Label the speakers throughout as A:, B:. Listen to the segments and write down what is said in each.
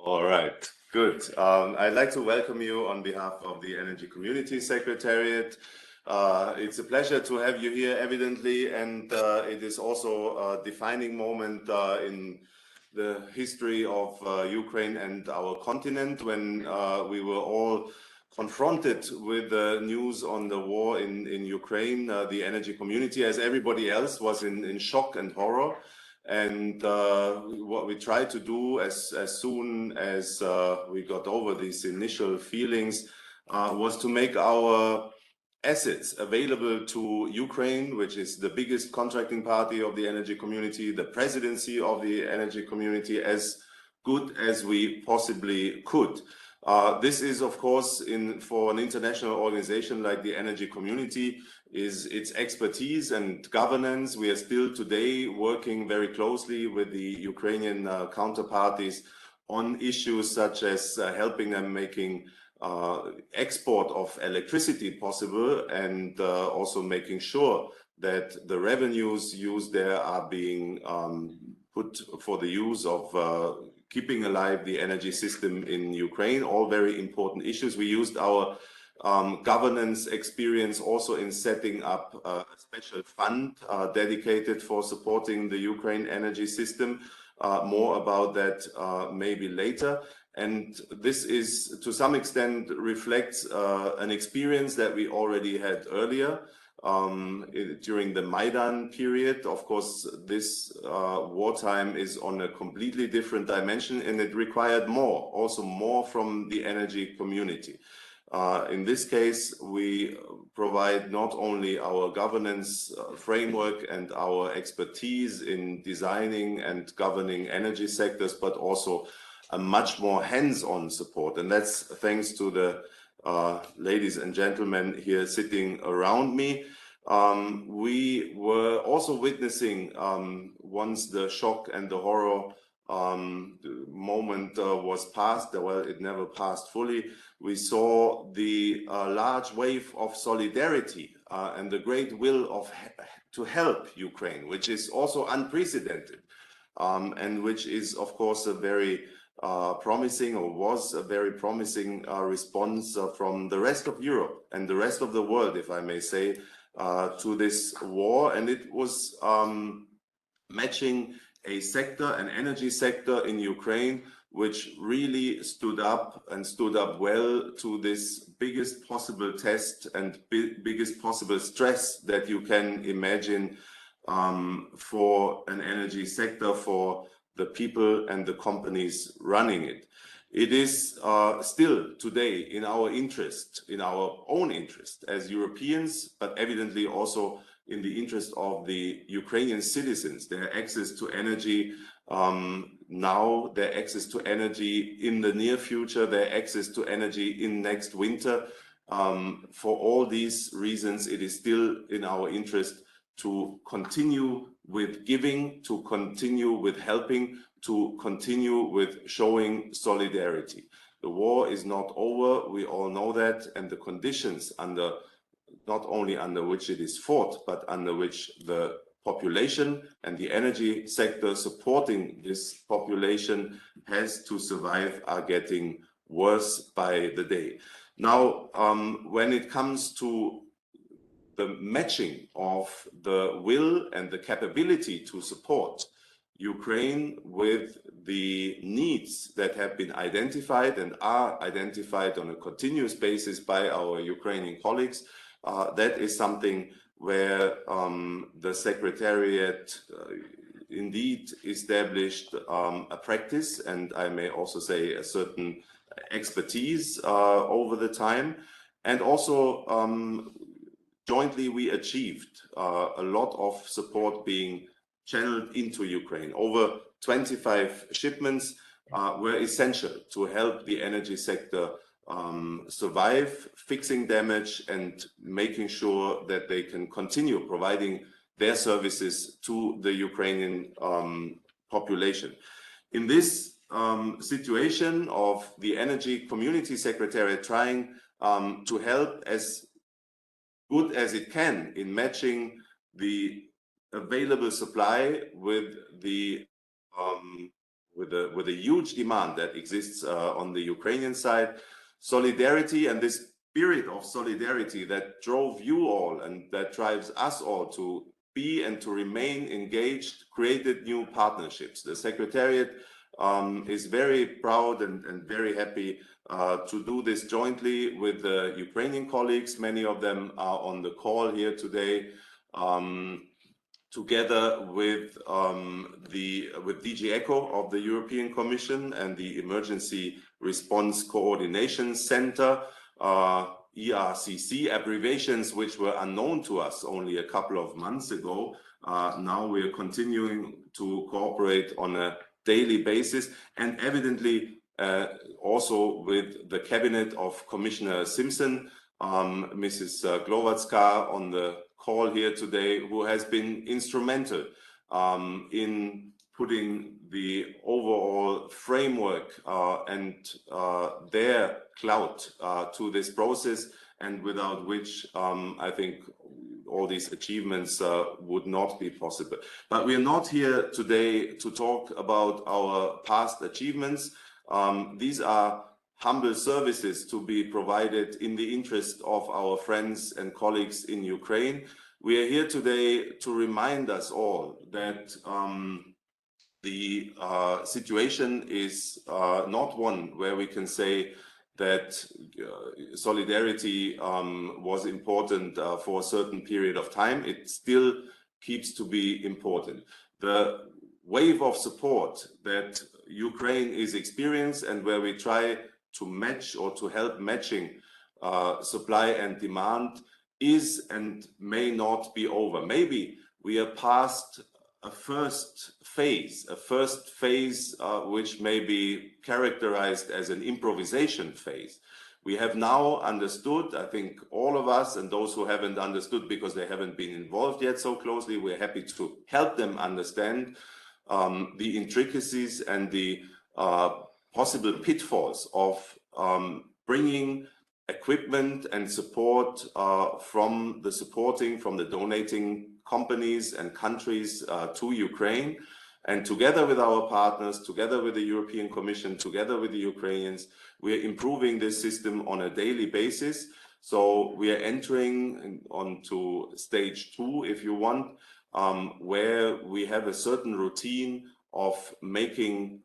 A: All right, good. I'd like to welcome you on behalf of the Energy Community Secretariat. It's a pleasure to have you here, evidently, and it is also a defining moment in the history of Ukraine and our continent when we were all confronted with the news on the war in Ukraine. The energy community, as everybody else, was in shock and horror. And what we tried to do as soon as we got over these initial feelings was to make our assets available to Ukraine, which is the biggest contracting party of the energy community, the presidency of the energy community, as good as we possibly could. This is, of course, for an international organization like the energy community, is its expertise and governance. We are still today working very closely with the Ukrainian counterparties on issues such as helping them making export of electricity possible, and also making sure that the revenues used there are being put for the use of keeping alive the energy system in Ukraine. All very important issues. We used our governance experience also in setting up a special fund dedicated for supporting the Ukraine energy system. More about that maybe later. And this is, to some extent, reflects an experience that we already had earlier during the Maidan period. Of course, this wartime is on a completely different dimension, and it required also more from the energy community. In this case, we provide not only our governance framework and our expertise in designing and governing energy sectors, but also a much more hands-on support. And that's thanks to the ladies and gentlemen here sitting around me. We were also witnessing, once the shock and the horror moment was passed, well, it never passed fully, we saw the large wave of solidarity and the great will to help Ukraine, which is also unprecedented, and which is, of course, a very promising, or was a very promising response from the rest of Europe and the rest of the world, if I may say, to this war. And it was matching a sector, an energy sector in Ukraine, which really stood up well to this biggest possible test and biggest possible stress that you can imagine for an energy sector, for the people and the companies running it. It is still today in our interest, in our own interest as Europeans, but evidently also in the interest of the Ukrainian citizens, their access to energy now, their access to energy in the near future, their access to energy in next winter. For all these reasons, it is still in our interest to continue with giving, to continue with helping, to continue with showing solidarity. The war is not over, we all know that, and the conditions not only under which it is fought, but under which the population and the energy sector supporting this population has to survive are getting worse by the day. Now, when it comes to the matching of the will and the capability to support Ukraine with the needs that have been identified and are identified on a continuous basis by our Ukrainian colleagues, that is something where the Secretariat indeed established a practice, and I may also say a certain expertise over the time. And also jointly we achieved a lot of support being channeled into Ukraine. Over 25 shipments were essential to help the energy sector survive, fixing damage, and making sure that they can continue providing their services to the Ukrainian population. In this situation of the Energy Community Secretariat trying to help as good as it can in matching the available supply with the with a huge demand that exists on the Ukrainian side. Solidarity and this spirit of solidarity that drove you all and that drives us all to be and to remain engaged created new partnerships. The Secretariat is very proud and very happy to do this jointly with the Ukrainian colleagues. Many of them are on the call here today, together with DG ECHO of the European Commission and the Emergency Response Coordination Center, ERCC, abbreviations which were unknown to us only a couple of months ago. Now we are continuing to cooperate on a daily basis, and evidently also with the cabinet of Commissioner Simson, Mrs. Glowacka on the call here today, who has been instrumental in putting the overall framework and their clout to this process, and without which I think all these achievements would not be possible. But we are not here today to talk about our past achievements. These are humble services to be provided in the interest of our friends and colleagues in Ukraine. We are here today to remind us all that the situation is not one where we can say that solidarity was important for a certain period of time. It still keeps to be important. The wave of support that Ukraine is experiencing, and where we try to match or to help matching supply and demand, is and may not be over. Maybe we are past a first phase which may be characterized as an improvisation phase. We have now understood, I think all of us, and those who haven't understood because they haven't been involved yet so closely, we're happy to help them understand the intricacies and the possible pitfalls of bringing equipment and support from the donating companies and countries to Ukraine. And together with our partners, together with the European Commission, together with the Ukrainians, we are improving this system on a daily basis. So we are entering onto stage 2, if you want, where we have a certain routine of making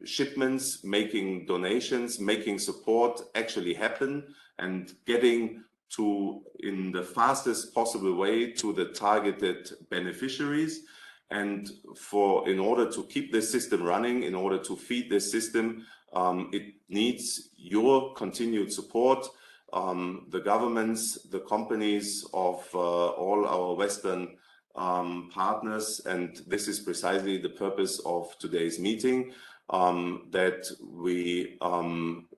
A: shipments, making donations, making support actually happen, and getting to, in the fastest possible way, to the targeted beneficiaries. And in order to keep this system running, in order to feed this system, it needs your continued support. The governments, the companies of all our Western partners, and this is precisely the purpose of today's meeting, that we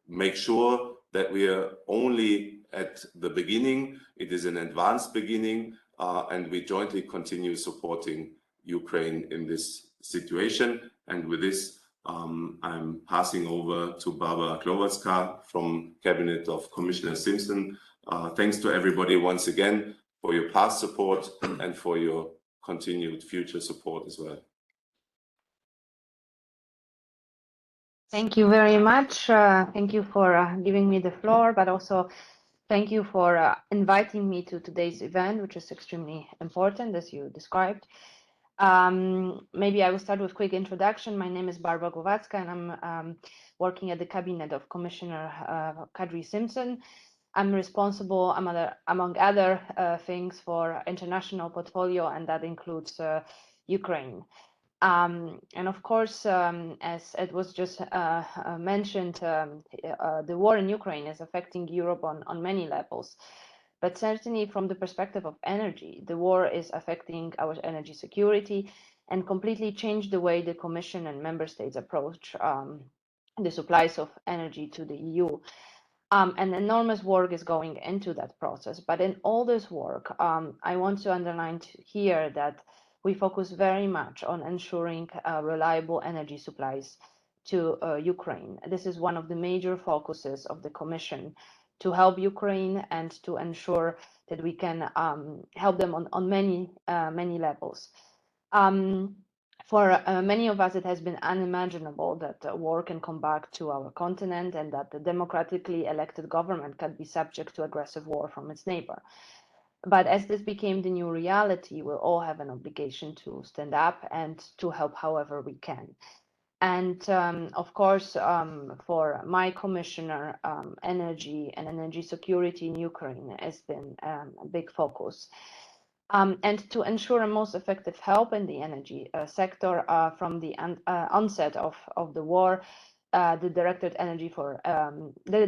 A: make sure that we are only at the beginning. It is an advanced beginning, and we jointly continue supporting Ukraine in this situation. And with this, I'm passing over to Barbara Glowacka from Cabinet of Commissioner Simson. Thanks to everybody once again for your past support and for your continued future support as well.
B: Thank you very much. Thank you for giving me the floor, but also thank you for inviting me to today's event, which is extremely important, as you described. Maybe I will start with a quick introduction. My name is Barbara Glowacka, and I'm working at the Cabinet of Commissioner Kadri Simson. I'm responsible, among other things, for international portfolio, and that includes Ukraine. And of course, as it was just mentioned, the war in Ukraine is affecting Europe on many levels. But certainly from the perspective of energy, the war is affecting our energy security and completely changed the way the Commission and member states approach the supplies of energy to the EU. And enormous work is going into that process. But in all this work, I want to underline here that we focus very much on ensuring reliable energy supplies to Ukraine. This is one of the major focuses of the Commission, to help Ukraine and to ensure that we can help them on many levels. For many of us, it has been unimaginable that war can come back to our continent and that the democratically elected government can be subject to aggressive war from its neighbor. But as this became the new reality, we all have an obligation to stand up and to help however we can. And of course, for my commissioner, energy and energy security in Ukraine has been a big focus. And to ensure a most effective help in the energy sector from the onset of the war, the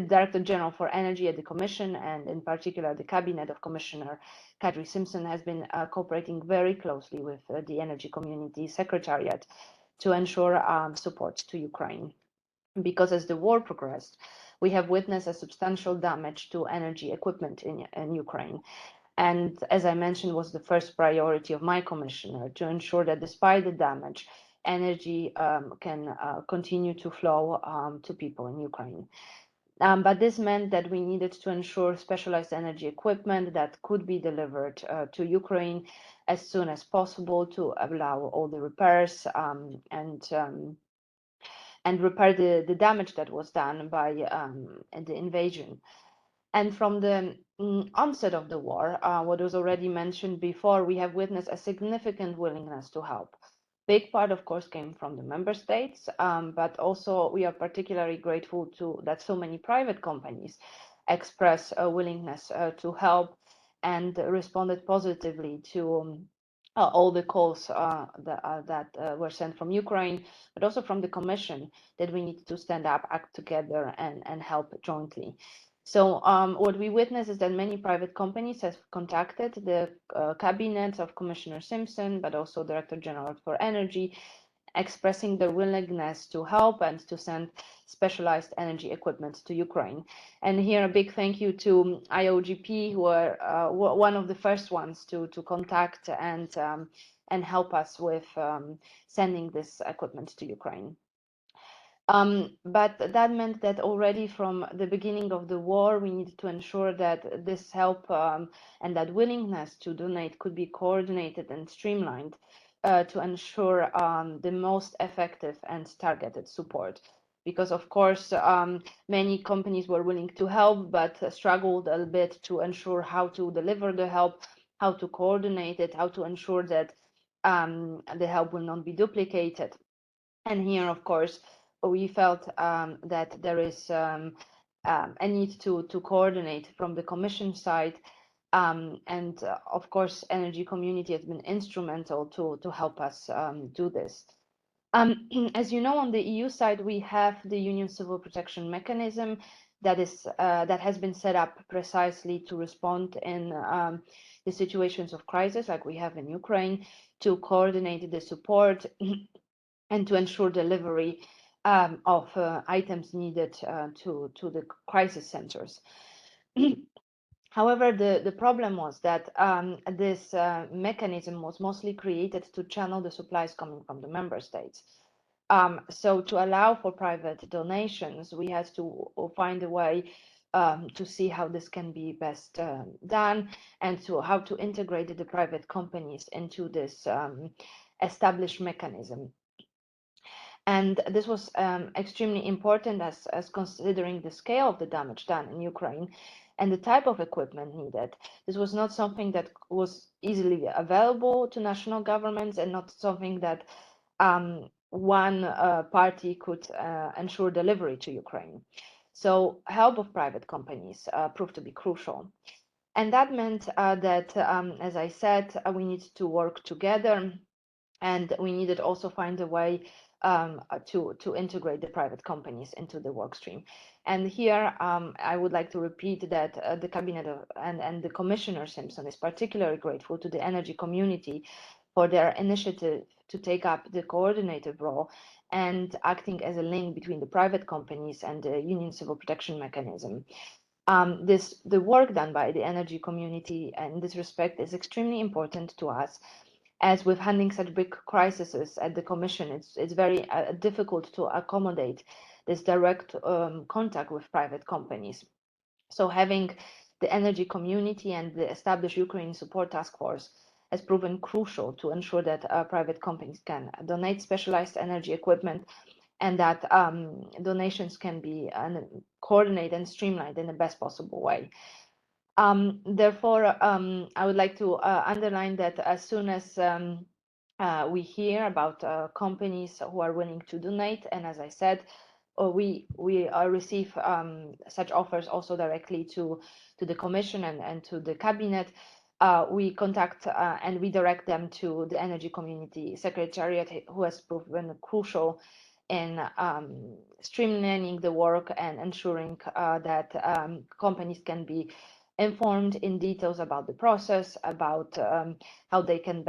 B: Director General for Energy at the Commission, and in particular the Cabinet of Commissioner Kadri Simson, has been cooperating very closely with the Energy Community Secretariat to ensure support to Ukraine. Because as the war progressed, we have witnessed a substantial damage to energy equipment in Ukraine. And as I mentioned, was the first priority of my commissioner to ensure that despite the damage, energy can continue to flow to people in Ukraine. But this meant that we needed to ensure specialized energy equipment that could be delivered to Ukraine as soon as possible to allow all the repairs and repair the damage that was done by the invasion. And from the onset of the war, what was already mentioned before, we have witnessed a significant willingness to help. Big part, of course, came from the member states, but also we are particularly grateful that so many private companies express a willingness to help and responded positively to all the calls that were sent from Ukraine, but also from the Commission, that we need to stand up, act together, and help jointly. So what we witness is that many private companies have contacted the cabinet of Commissioner Simson, but also Director General for Energy, expressing their willingness to help and to send specialized energy equipment to Ukraine. And here a big thank you to IOGP, who were one of the first ones to contact and help us with sending this equipment to Ukraine. But that meant that already from the beginning of the war, we needed to ensure that this help and that willingness to donate could be coordinated and streamlined to ensure the most effective and targeted support. Because of course, many companies were willing to help, but struggled a bit to ensure how to deliver the help, how to coordinate it, how to ensure that the help will not be duplicated. And here, of course, we felt that there is a need to coordinate from the Commission side. And of course, energy community has been instrumental to help us do this. As you know, on the EU side, we have the Union Civil Protection Mechanism that has been set up precisely to respond in the situations of crisis, like we have in Ukraine, to coordinate the support and to ensure delivery of items needed to the crisis centers. However, the problem was that this mechanism was mostly created to channel the supplies coming from the member states. So to allow for private donations, we had to find a way to see how this can be best done and to how to integrate the private companies into this established mechanism. And this was extremely important as considering the scale of the damage done in Ukraine and the type of equipment needed. This was not something that was easily available to national governments and not something that one party could ensure delivery to Ukraine. So help of private companies proved to be crucial. And that meant that, as I said, we need to work together, and we needed also find a way to integrate the private companies into the work stream. And here I would like to repeat that the cabinet and the Commissioner Simson is particularly grateful to the energy community for their initiative to take up the coordinated role and acting as a link between the private companies and the Union Civil Protection Mechanism. The work done by the energy community in this respect is extremely important to us, as with handling such big crises at the Commission, it's very difficult to accommodate this direct contact with private companies. So having the energy community and the established Ukraine Support Task Force has proven crucial to ensure that private companies can donate specialized energy equipment, and that donations can be coordinated and streamlined in the best possible way. Therefore, I would like to underline that as soon as we hear about companies who are willing to donate, and as I said, we receive such offers also directly to the Commission and to the Cabinet. We contact and we direct them to the Energy Community Secretariat, who has proven crucial in streamlining the work and ensuring that companies can be informed in details about the process, about how they can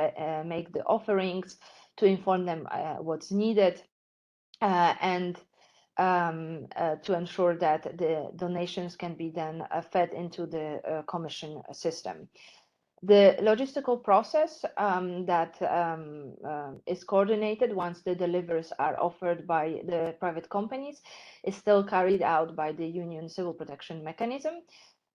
B: make the offerings, to inform them what's needed, and to ensure that the donations can be then fed into the Commission system. The logistical process that is coordinated once the deliveries are offered by the private companies is still carried out by the Union Civil Protection Mechanism,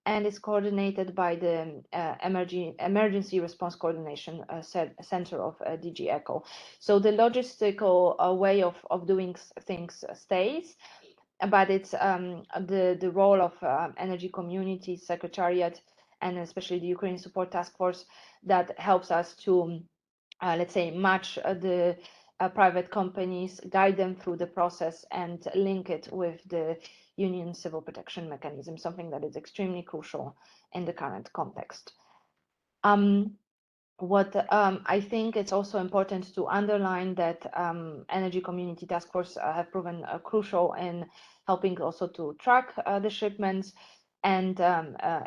B: and is coordinated by the Emergency Response Coordination Center of DG ECHO. So the logistical way of doing things stays, but it's the role of Energy Community Secretariat, and especially the Ukraine Support Task Force, that helps us to, let's say, match the private companies, guide them through the process, and link it with the Union Civil Protection Mechanism, something that is extremely crucial in the current context. What I think it's also important to underline that Energy Community Task Force have proven crucial in helping also to track the shipments, and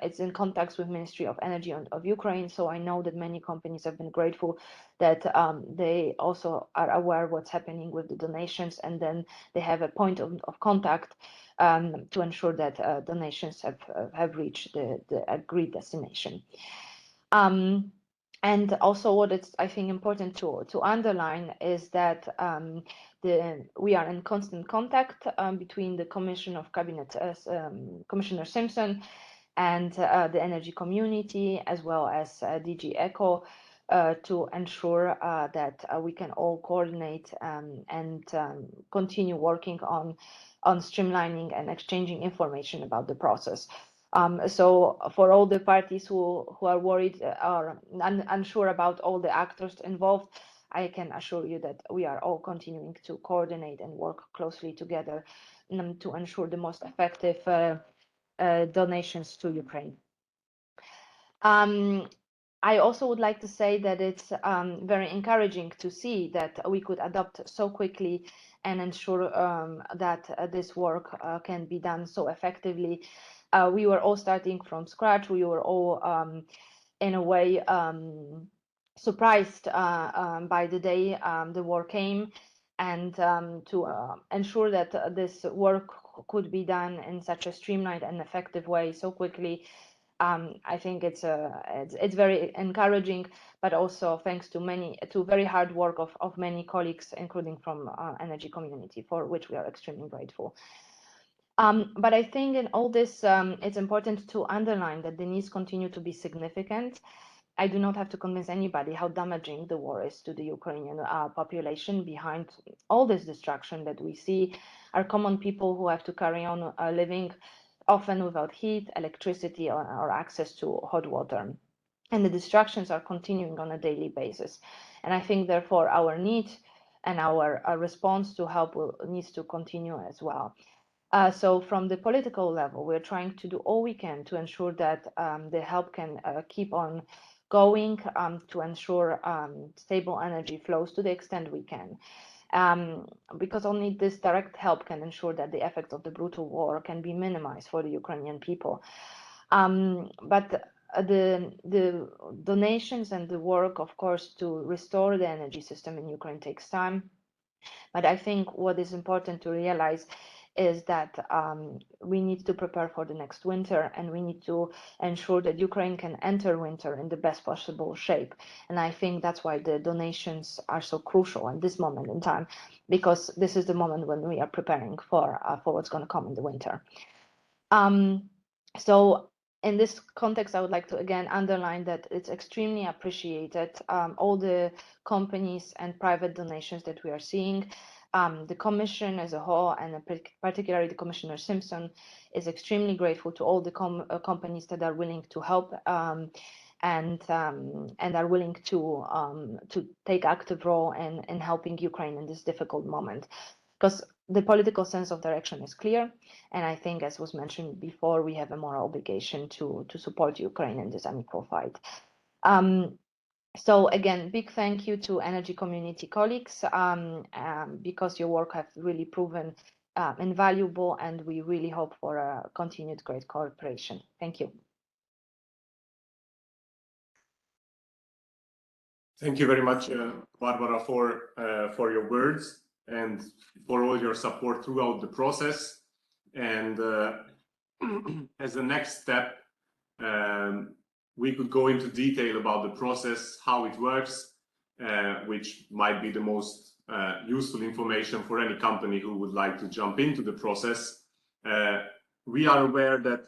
B: it's in contacts with Ministry of Energy of Ukraine. So I know that many companies have been grateful that they also are aware what's happening with the donations, and then they have a point of contact to ensure that donations have reached the agreed destination. And also, what it's, I think, important to underline is that we are in constant contact between the Commission of Cabinet, Commissioner Simson, and the energy community, as well as DG ECHO, to ensure that we can all coordinate and continue working on streamlining and exchanging information about the process. So for all the parties who are worried or unsure about all the actors involved, I can assure you that we are all continuing to coordinate and work closely together to ensure the most effective donations to Ukraine. I also would like to say that it's very encouraging to see that we could adopt so quickly and ensure that this work can be done so effectively. We were all starting from scratch. We were all, in a way, surprised by the day the war came, and to ensure that this work could be done in such a streamlined and effective way so quickly. I think it's very encouraging, but also thanks to very hard work of many colleagues, including from energy community, for which we are extremely grateful. But I think in all this, it's important to underline that the needs continue to be significant. I do not have to convince anybody how damaging the war is to the Ukrainian population. Behind all this destruction that we see are common people who have to carry on living, often without heat, electricity, or access to hot water. And the destructions are continuing on a daily basis. And I think, therefore, our need and our response to help needs to continue as well. So from the political level, we're trying to do all we can to ensure that the help can keep on going, to ensure stable energy flows to the extent we can. Because only this direct help can ensure that the effects of the brutal war can be minimized for the Ukrainian people. But the donations and the work, of course, to restore the energy system in Ukraine takes time. But I think what is important to realize is that we need to prepare for the next winter, and we need to ensure that Ukraine can enter winter in the best possible shape. And I think that's why the donations are so crucial at this moment in time, because this is the moment when we are preparing for what's going to come in the winter. So in this context, I would like to again underline that it's extremely appreciated, all the companies and private donations that we are seeing. The Commission as a whole, and particularly the Commissioner Simson, is extremely grateful to all the companies that are willing to help and are willing to take active role in helping Ukraine in this difficult moment. Because the political sense of direction is clear, and I think, as was mentioned before, we have a moral obligation to support Ukraine in this unequal fight. So again, big thank you to Energy Community colleagues, because your work has really proven invaluable, and we really hope for a continued great cooperation. Thank you.
C: Thank you very much, Barbara, for your words and for all your support throughout the process. And as a next step, we could go into detail about the process, how it works, which might be the most useful information for any company who would like to jump into the process. We are aware that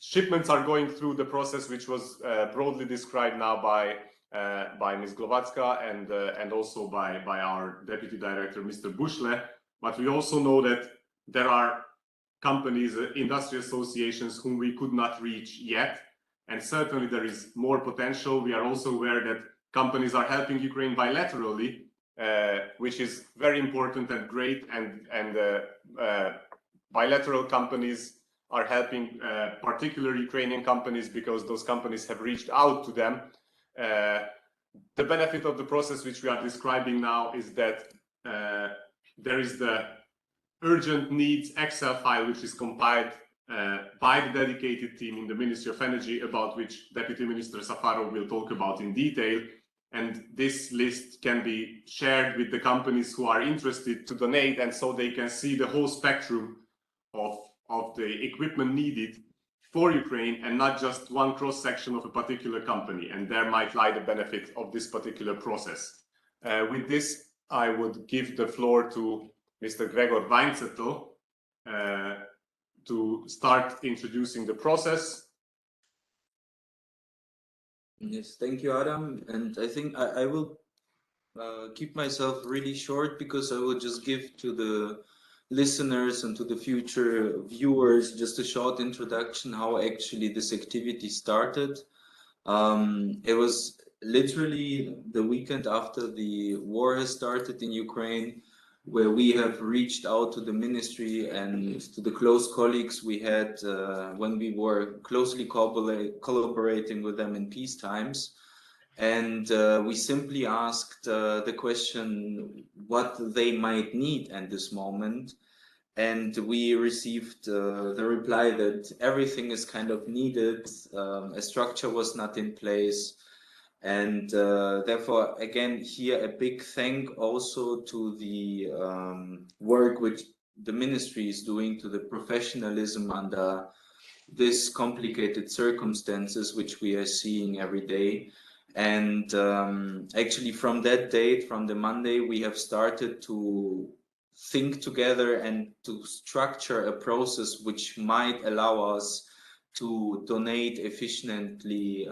C: shipments are going through the process, which was broadly described now by Ms. Glowacka and also by our Deputy Director, Mr. Buschle. But we also know that there are companies, industry associations whom we could not reach yet, and certainly there is more potential. We are also aware that companies are helping Ukraine bilaterally, which is very important and great, and bilateral companies are helping particular Ukrainian companies because those companies have reached out to them. The benefit of the process which we are describing now is that there is the urgent needs Excel file which is compiled by the dedicated team in the Ministry of Energy, about which Deputy Minister Safarov will talk about in detail. And this list can be shared with the companies who are interested to donate, and so they can see the whole spectrum of the equipment needed for Ukraine, and not just one cross-section of a particular company. And there might lie the benefit of this particular process. With this, I would give the floor to Mr. Gregor Weinzettel to start introducing the process.
D: Yes, thank you, Adam. And I think I will keep myself really short, because I will just give to the listeners and to the future viewers just a short introduction how actually this activity started. It was literally the weekend after the war has started in Ukraine, where we have reached out to the ministry and to the close colleagues we had when we were closely collaborating with them in peace times. And we simply asked the question what they might need at this moment. And we received the reply that everything is kind of needed, a structure was not in place. And therefore, again, here a big thank also to the work which the ministry is doing, to the professionalism under this complicated circumstances which we are seeing every day. And actually from that date, from the Monday, we have started to think together and to structure a process which might allow us to donate efficiently,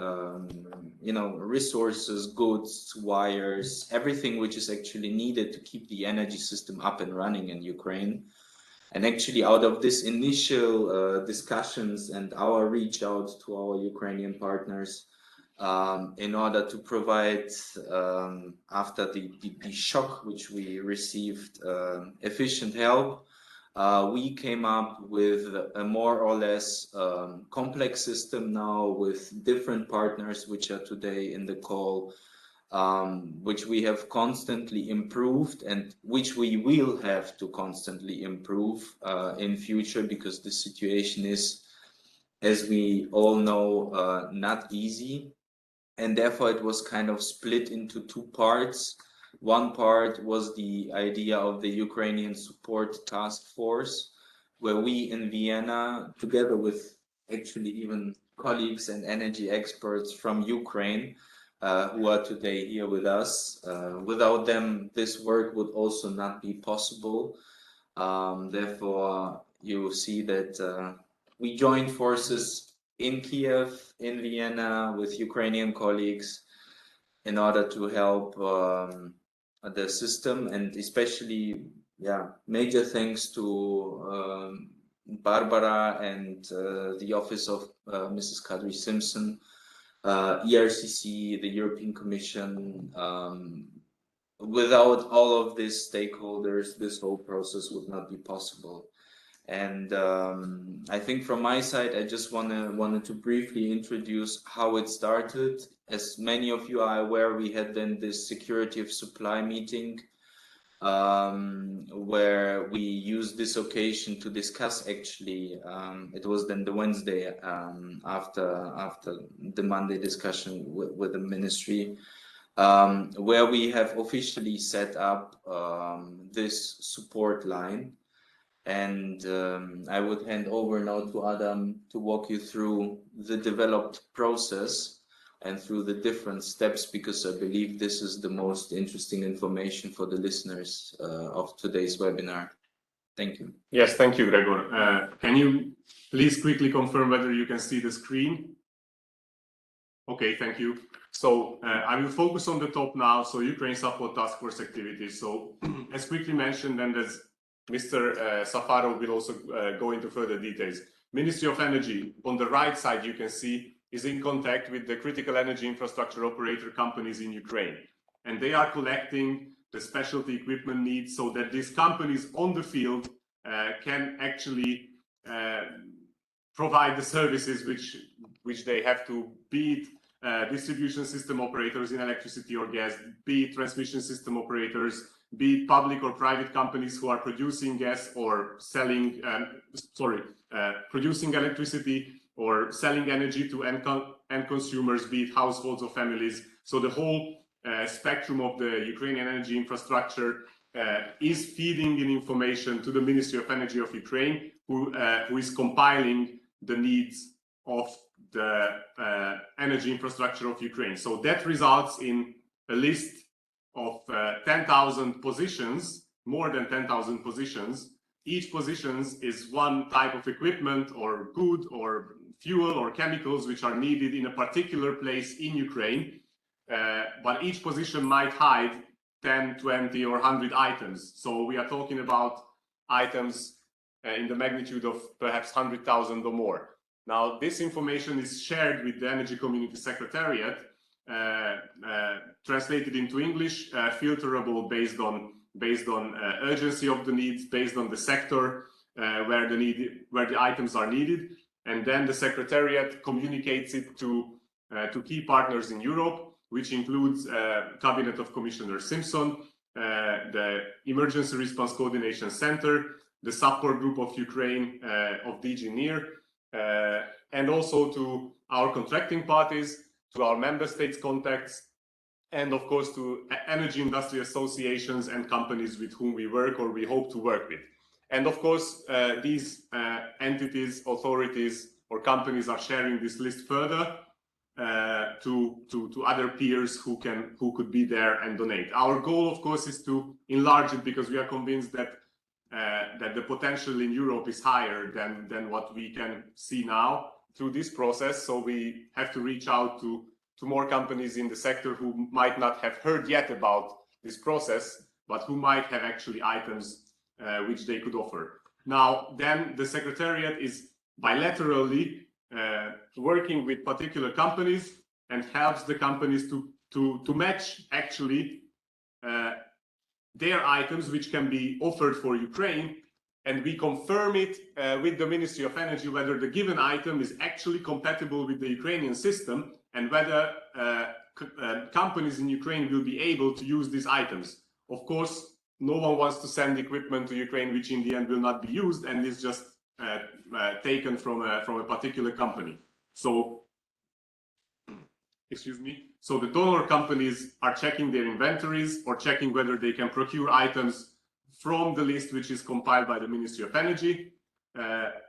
D: resources, goods, wires, everything which is actually needed to keep the energy system up and running in Ukraine. And actually out of this initial discussions and our reach out to our Ukrainian partners, in order to provide, after the shock which we received, efficient help, we came up with a more or less complex system now with different partners which are today in the call, which we have constantly improved and which we will have to constantly improve in future, because the situation is, as we all know, not easy. And therefore it was kind of split into two parts. One part was the idea of the Ukrainian Support Task Force, where we in Vienna, together with actually even colleagues and energy experts from Ukraine, who are today here with us. Without them, this work would also not be possible. Therefore, you see that we joined forces in Kiev, in Vienna, with Ukrainian colleagues in order to help the system, and especially, major thanks to Barbara and the office of Mrs. Kadri Simson, ERCC, the European Commission. Without all of these stakeholders, this whole process would not be possible. And I think from my side, I just wanted to briefly introduce how it started. As many of you are aware, we had then this security of supply meeting where we used this occasion to discuss, actually, it was then the Wednesday after the Monday discussion with the ministry, where we have officially set up this support line. And I would hand over now to Adam to walk you through the developed process and through the different steps, because I believe this is the most interesting information for the listeners of today's webinar. Thank you.
C: Yes, thank you, Gregor. Can you please quickly confirm whether you can see the screen? Okay, thank you. So I will focus on the top now. So Ukraine Support Task Force activities. So as quickly mentioned, and as Mr. Safarov will also go into further details. Ministry of Energy, on the right side, you can see, is in contact with the critical energy infrastructure operator companies in Ukraine. And they are collecting the specialty equipment needs so that these companies on the field can actually provide the services which they have to, be it distribution system operators in electricity or gas, be it transmission system operators, be it public or private companies who are producing gas or selling, producing electricity or selling energy to end consumers, be it households or families. So the whole spectrum of the Ukrainian energy infrastructure is feeding in information to the Ministry of Energy of Ukraine, who is compiling the needs of the energy infrastructure of Ukraine. So that results in a list of 10,000 positions, more than 10,000 positions. Each position is one type of equipment or good or fuel or chemicals which are needed in a particular place in Ukraine. But each position might hide 10, 20 or 100 items. So we are talking about items in the magnitude of perhaps 100,000 or more. Now, this information is shared with the Energy Community Secretariat, translated into English, filterable based on urgency of the needs, based on the sector where the items are needed, and then the Secretariat communicates it to key partners in Europe, which includes Cabinet of Commissioner Simson, the Emergency Response Coordination Center, the Support Group of Ukraine of DG NIR, and also to our contracting parties, to our member states contacts, and of course to energy industry associations and companies with whom we work or we hope to work with. And of course, these entities, authorities, or companies are sharing this list further to other peers who could be there and donate. Our goal, of course, is to enlarge it, because we are convinced that the potential in Europe is higher than what we can see now through this process. So we have to reach out to more companies in the sector who might not have heard yet about this process, but who might have actually items which they could offer. Now, then the Secretariat is bilaterally working with particular companies and helps the companies to match actually their items which can be offered for Ukraine, and we confirm it with the Ministry of Energy whether the given item is actually compatible with the Ukrainian system and whether companies in Ukraine will be able to use these items. Of course, no one wants to send equipment to Ukraine which in the end will not be used and is just taken from a particular company. So, excuse me. So the donor companies are checking their inventories or checking whether they can procure items from the list which is compiled by the Ministry of Energy.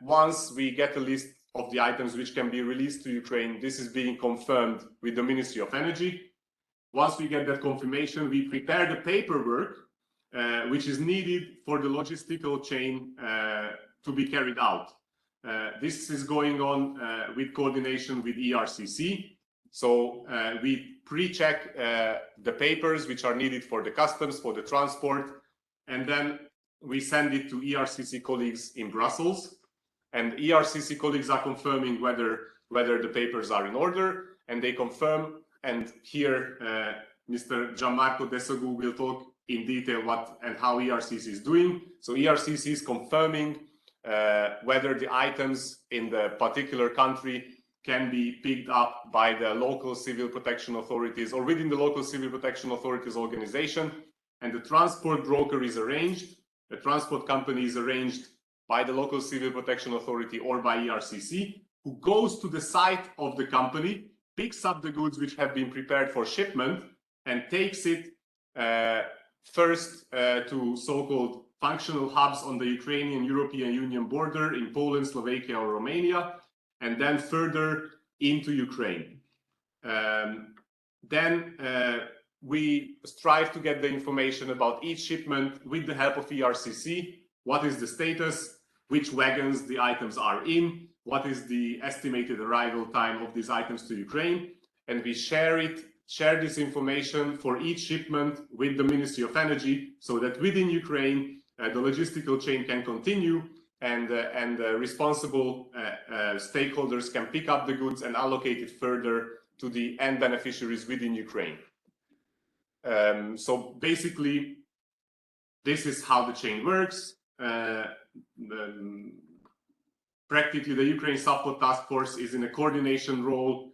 C: Once we get a list of the items which can be released to Ukraine, this is being confirmed with the Ministry of Energy. Once we get that confirmation, we prepare the paperwork which is needed for the logistical chain to be carried out. This is going on with coordination with ERCC. So we pre-check the papers which are needed for the customs, for the transport, and then we send it to ERCC colleagues in Brussels. And ERCC colleagues are confirming whether the papers are in order, and they confirm. And here, Mr. Gianmarco Desogus will talk in detail what and how ERCC is doing. So ERCC is confirming whether the items in the particular country can be picked up by the local civil protection authorities or within the local civil protection authorities organization. And the transport broker is arranged, the transport company is arranged by the local civil protection authority or by ERCC, who goes to the site of the company, picks up the goods which have been prepared for shipment, and takes it first to so-called functional hubs on the Ukrainian-European Union border in Poland, Slovakia, or Romania, and then further into Ukraine. Then we strive to get the information about each shipment with the help of ERCC. What is the status? Which wagons the items are in? What is the estimated arrival time of these items to Ukraine? And we share this information for each shipment with the Ministry of Energy, so that within Ukraine, the logistical chain can continue, and responsible stakeholders can pick up the goods and allocate it further to the end beneficiaries within Ukraine. So basically, this is how the chain works. Practically, the Ukraine Support Task Force is in a coordination role,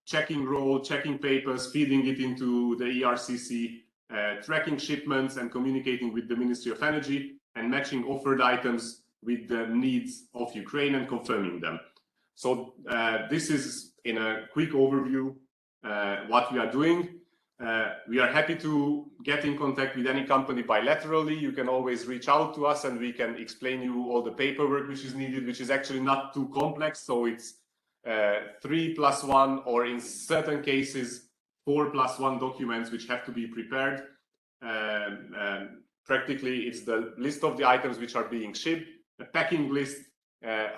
C: checking papers, feeding it into the ERCC, tracking shipments and communicating with the Ministry of Energy, and matching offered items with the needs of Ukraine and confirming them. So this is, in a quick overview, what we are doing. We are happy to get in contact with any company bilaterally. You can always reach out to us and we can explain you all the paperwork which is needed, which is actually not too complex. So it's 3+1, or in certain cases 4+1 documents which have to be prepared. Practically, it's the list of the items which are being shipped, a packing list,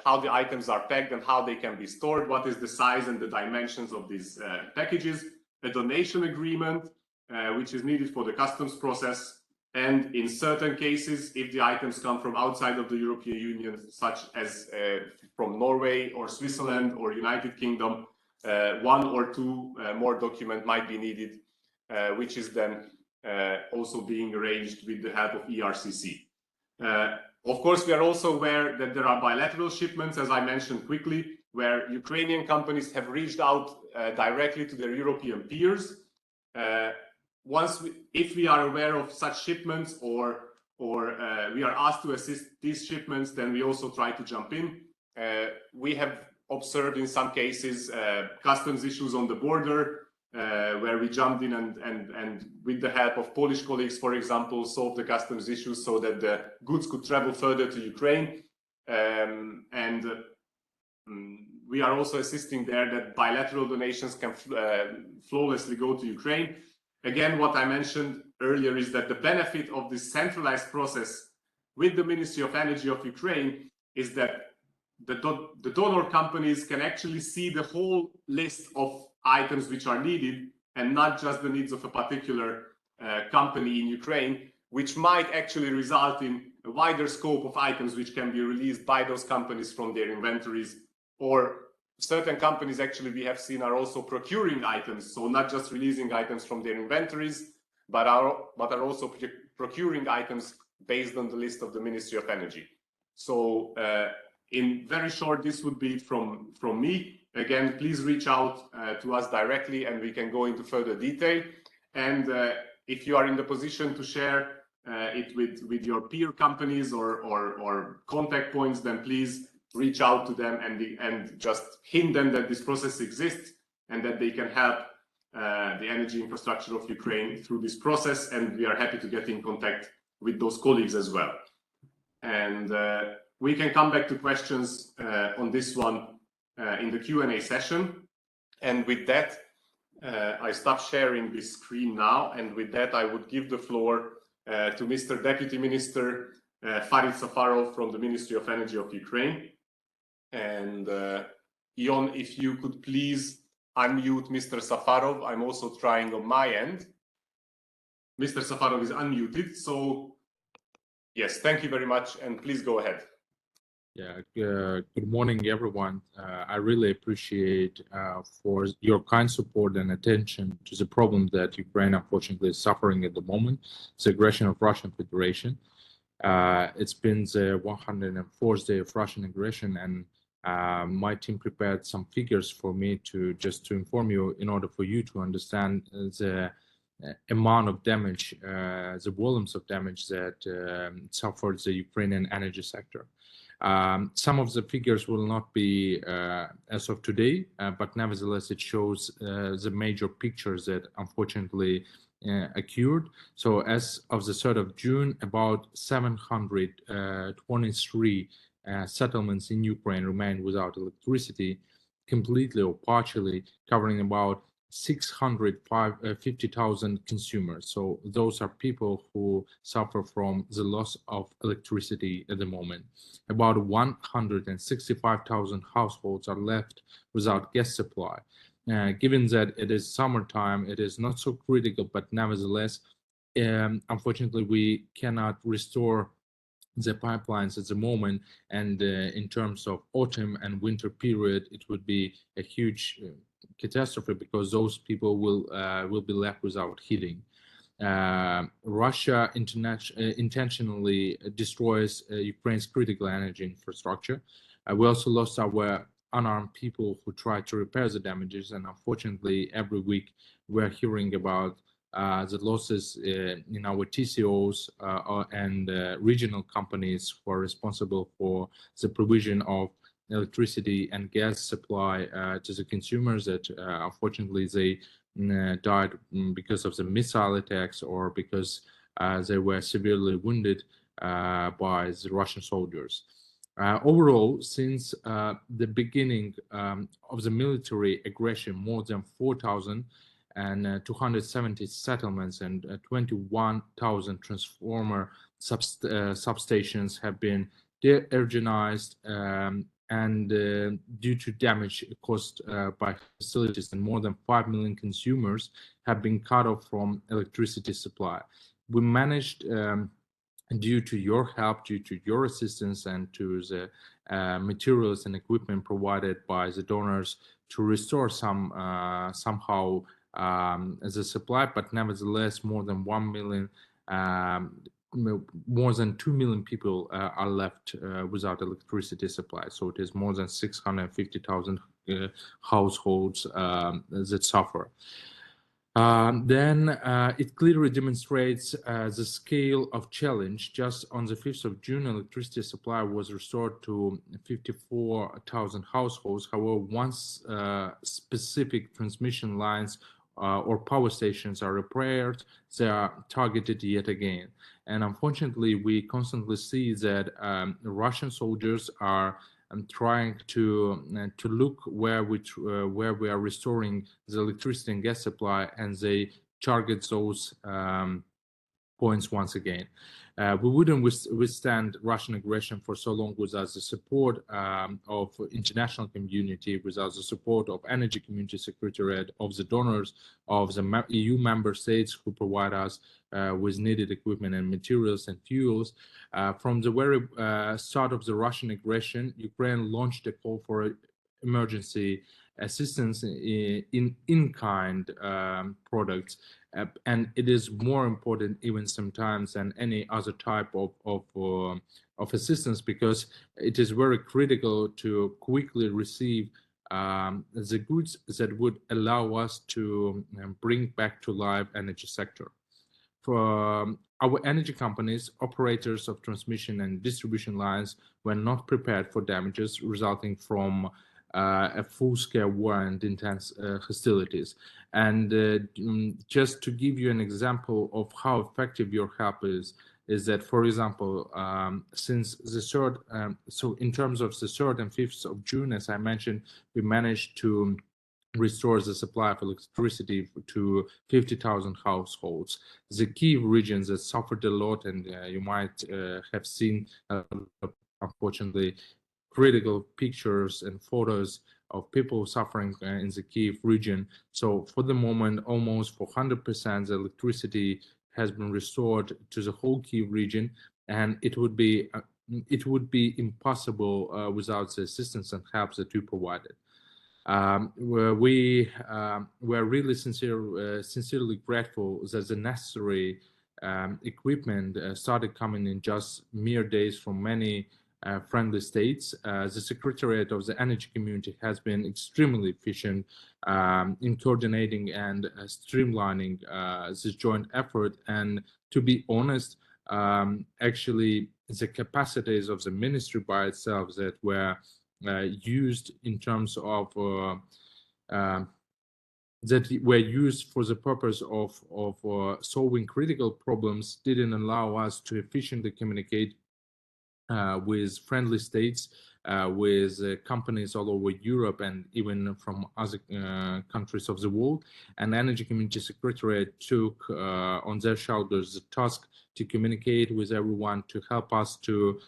C: how the items are packed and how they can be stored, what is the size and the dimensions of these packages, a donation agreement, which is needed for the customs process, and in certain cases, if the items come from outside of the European Union, such as from Norway or Switzerland or United Kingdom, 1 or 2 more documents might be needed, which is then also being arranged with the help of ERCC. Of course, we are also aware that there are bilateral shipments, as I mentioned quickly, where Ukrainian companies have reached out directly to their European peers. If we are aware of such shipments or we are asked to assist these shipments, then we also try to jump in. We have observed in some cases customs issues on the border, where we jumped in and with the help of Polish colleagues, for example, solved the customs issues so that the goods could travel further to Ukraine. We are also assisting there that bilateral donations can flawlessly go to Ukraine. Again, what I mentioned earlier is that the benefit of this centralized process with the Ministry of Energy of Ukraine is that the donor companies can actually see the whole list of items which are needed, and not just the needs of a particular company in Ukraine, which might actually result in a wider scope of items which can be released by those companies from their inventories. Or certain companies, actually, we have seen, are also procuring items, so not just releasing items from their inventories, but are also procuring items based on the list of the Ministry of Energy. So in very short, this would be from me. Again, please reach out to us directly and we can go into further detail. And if you are in the position to share it with your peer companies or contact points, then please reach out to them and just hint them that this process exists and that they can help the energy infrastructure of Ukraine through this process. And we are happy to get in contact with those colleagues as well. And we can come back to questions on this one in the Q&A session. And with that, I stop sharing this screen now. And with that, I would give the floor to Mr. Deputy Minister Farid Safarov from the Ministry of Energy of Ukraine. And Ion, if you could please unmute Mr. Safarov. I'm also trying on my end. Mr. Safarov is unmuted, so yes, thank you very much, and please go ahead.
E: Yeah, good morning, everyone. I really appreciate for your kind support and attention to the problem that Ukraine unfortunately is suffering at the moment, the aggression of Russian Federation. It's been the 104th day of Russian aggression, and my team prepared some figures for me to inform you in order for you to understand the amount of damage, the volumes of damage that suffered the Ukrainian energy sector. Some of the figures will not be as of today, but nevertheless it shows the major pictures that unfortunately occurred. So as of the 3rd of June, about 723 settlements in Ukraine remained without electricity, completely or partially, covering about 650,000 consumers. So those are people who suffer from the loss of electricity at the moment. About 165,000 households are left without gas supply. Given that it is summertime, it is not so critical, but nevertheless, unfortunately, we cannot restore the pipelines at the moment. And in terms of autumn and winter period, it would be a huge catastrophe because those people will be left without heating. Russia intentionally destroys Ukraine's critical energy infrastructure. We also lost our unarmed people who tried to repair the damages, and unfortunately, every week we're hearing about the losses in our TCOs and regional companies who are responsible for the provision of electricity and gas supply to the consumers that unfortunately they died because of the missile attacks or because they were severely wounded by the Russian soldiers. Overall, since the beginning of the military aggression, more than 4,270 settlements and 21,000 transformer substations have been de-energized and due to damage caused by facilities, and more than 5 million consumers have been cut off from electricity supply. We managed, due to your help, due to your assistance, and to the materials and equipment provided by the donors, to restore somehow the supply, but nevertheless, more than 1 million more than 2 million people are left without electricity supply. So it is more than 650,000 households that suffer. Then it clearly demonstrates the scale of challenge. Just on the 5th of June, electricity supply was restored to 54,000 households. However, once specific transmission lines or power stations are repaired, they are targeted yet again. And unfortunately, we constantly see that Russian soldiers are trying to look where we are restoring the electricity and gas supply, and they target those points once again. We wouldn't withstand Russian aggression for so long without the support of international community, without the support of Energy Community Secretariat, of the donors, of the EU member states who provide us with needed equipment and materials and fuels. From the very start of the Russian aggression, Ukraine launched a call for emergency assistance in-kind products. And it is more important even sometimes than any other type of assistance, because it is very critical to quickly receive the goods that would allow us to bring back to life energy sector. For our energy companies, operators of transmission and distribution lines were not prepared for damages resulting from a full-scale war and intense hostilities. And just to give you an example of how effective your help is that, for example, since the 3rd, so in terms of the 3rd and 5th of June, as I mentioned, we managed to restores the supply of electricity to 50,000 households. The key regions that suffered a lot, and you might have seen, unfortunately, critical pictures and photos of people suffering in the Kiev region. So for the moment, almost 400% the electricity has been restored to the whole Kiev region, and it would be impossible without the assistance and help that we provided. We're really sincerely grateful that the necessary equipment started coming in just mere days from many friendly states. The Secretariat of the Energy Community has been extremely efficient in coordinating and streamlining this joint effort. And to be honest, actually, the capacities of the ministry by itself that were used in terms of that were used for the purpose of solving critical problems didn't allow us to efficiently communicate with friendly states, with companies all over Europe and even from other countries of the world. And Energy Community Secretariat took on their shoulders the task to communicate with everyone, to help us to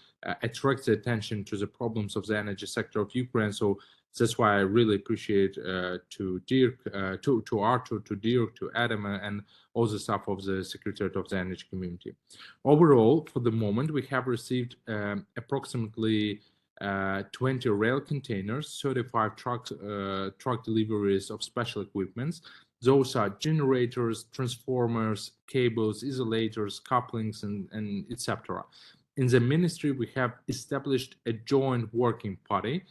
E: attract the attention to the problems of the energy sector of Ukraine. So that's why I really appreciate to Dirk, to Artur, to Dirk, to Adam, and all the staff of the Secretariat of the Energy Community. Overall, for the moment, we have received approximately 20 rail containers, 35 truck deliveries of special equipments. Those are generators, transformers, cables, isolators, couplings, and etc. In the ministry, we have established a joint working party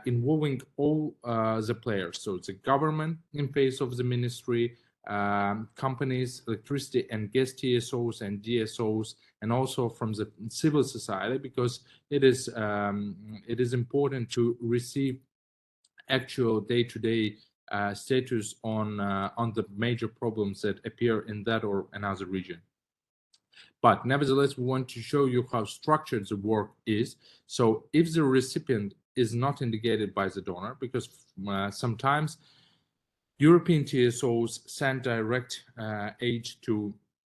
E: involving all the players. So the government in face of the ministry, companies, electricity and gas TSOs and DSOs, and also from the civil society, because it is important to receive actual day-to-day status on the major problems that appear in that or another region. But nevertheless, we want to show you how structured the work is. So if the recipient is not indicated by the donor, because sometimes European TSOs send direct aid to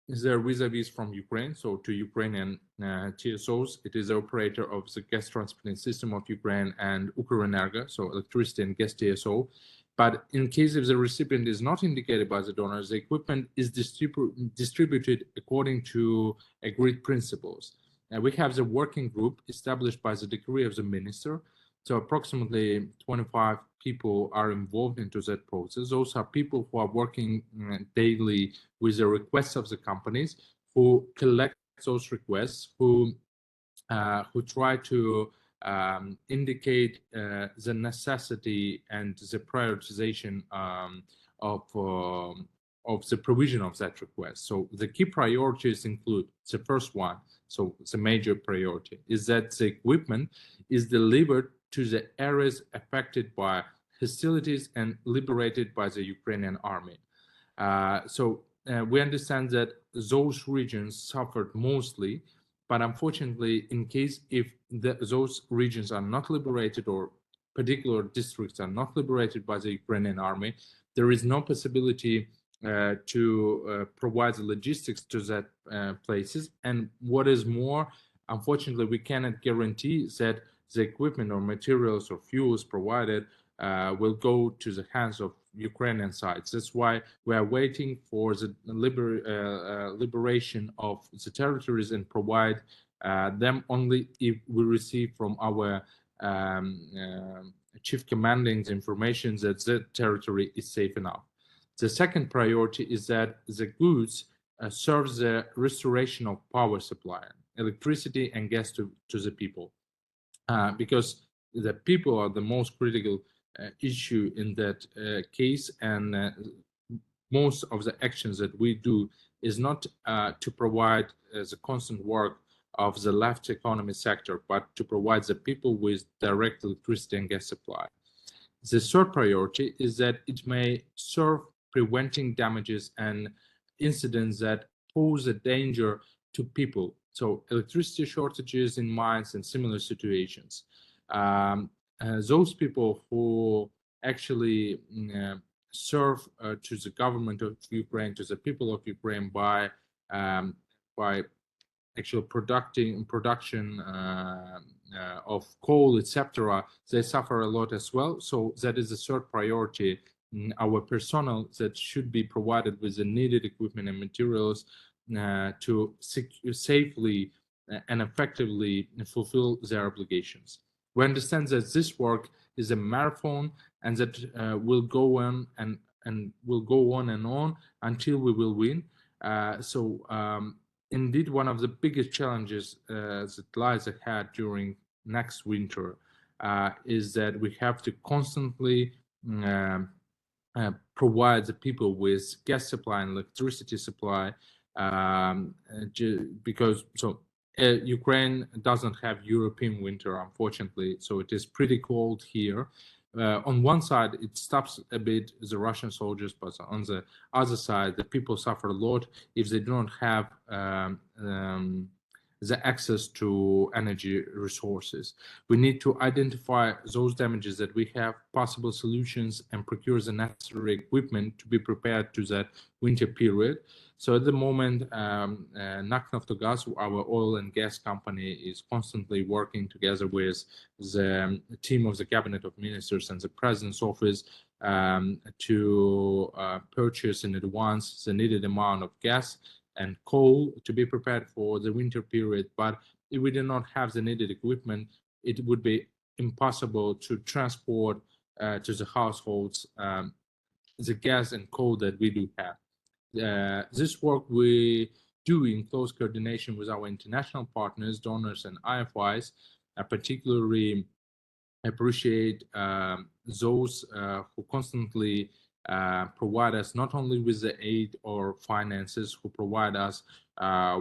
E: their vis-a-vis from Ukraine, so to Ukrainian TSOs. It is the operator of the gas transporting system of Ukraine and Ukrenergo, so electricity and gas TSO. But in case if the recipient is not indicated by the donor, the equipment is distributed according to agreed principles. We have the working group established by the decree of the minister. So approximately 25 people are involved into that process. Those are people who are working daily with the requests of the companies, who collect those requests, who try to indicate the necessity and the prioritization of the provision of that request. So the key priorities include the first one. So the major priority is that the equipment is delivered to the areas affected by hostilities and liberated by the Ukrainian army. So we understand that those regions suffered mostly, but unfortunately, in case if those regions are not liberated or particular districts are not liberated by the Ukrainian army, there is no possibility to provide the logistics to that places. And what is more, unfortunately, we cannot guarantee that the equipment or materials or fuels provided will go to the hands of Ukrainian sides. That's why we are waiting for the liberation of the territories and provide them only if we receive from our chief commanding the information that the territory is safe enough. The second priority is that the goods serve the restoration of power supply, electricity and gas to the people. Because the people are the most critical issue in that case, and most of the actions that we do is not to provide the constant work of the left economy sector, but to provide the people with direct electricity and gas supply. The third priority is that it may serve preventing damages and incidents that pose a danger to people. So electricity shortages in mines and similar situations. Those people who actually serve to the government of Ukraine, to the people of Ukraine by actual production of coal, etc. They suffer a lot as well. So that is the third priority. Our personnel that should be provided with the needed equipment and materials to safely and effectively fulfill their obligations. We understand that this work is a marathon and that will go on and will go on and on until we will win. Indeed, one of the biggest challenges that lies ahead during next winter is that we have to constantly provide the people with gas supply and electricity supply because Ukraine doesn't have European winter, unfortunately, so it is pretty cold here. On one side, it stops a bit the Russian soldiers, but on the other side, the people suffer a lot if they don't have the access to energy resources. We need to identify those damages that we have, possible solutions, and procure the necessary equipment to be prepared to that winter period. So at the moment, Naftogaz, our oil and gas company, is constantly working together with the team of the Cabinet of Ministers and the President's office to purchase in advance the needed amount of gas and coal to be prepared for the winter period. But if we do not have the needed equipment, it would be impossible to transport to the households the gas and coal that we do have. This work we do in close coordination with our international partners, donors, and IFIs. I particularly appreciate those who constantly provide us not only with the aid or finances, who provide us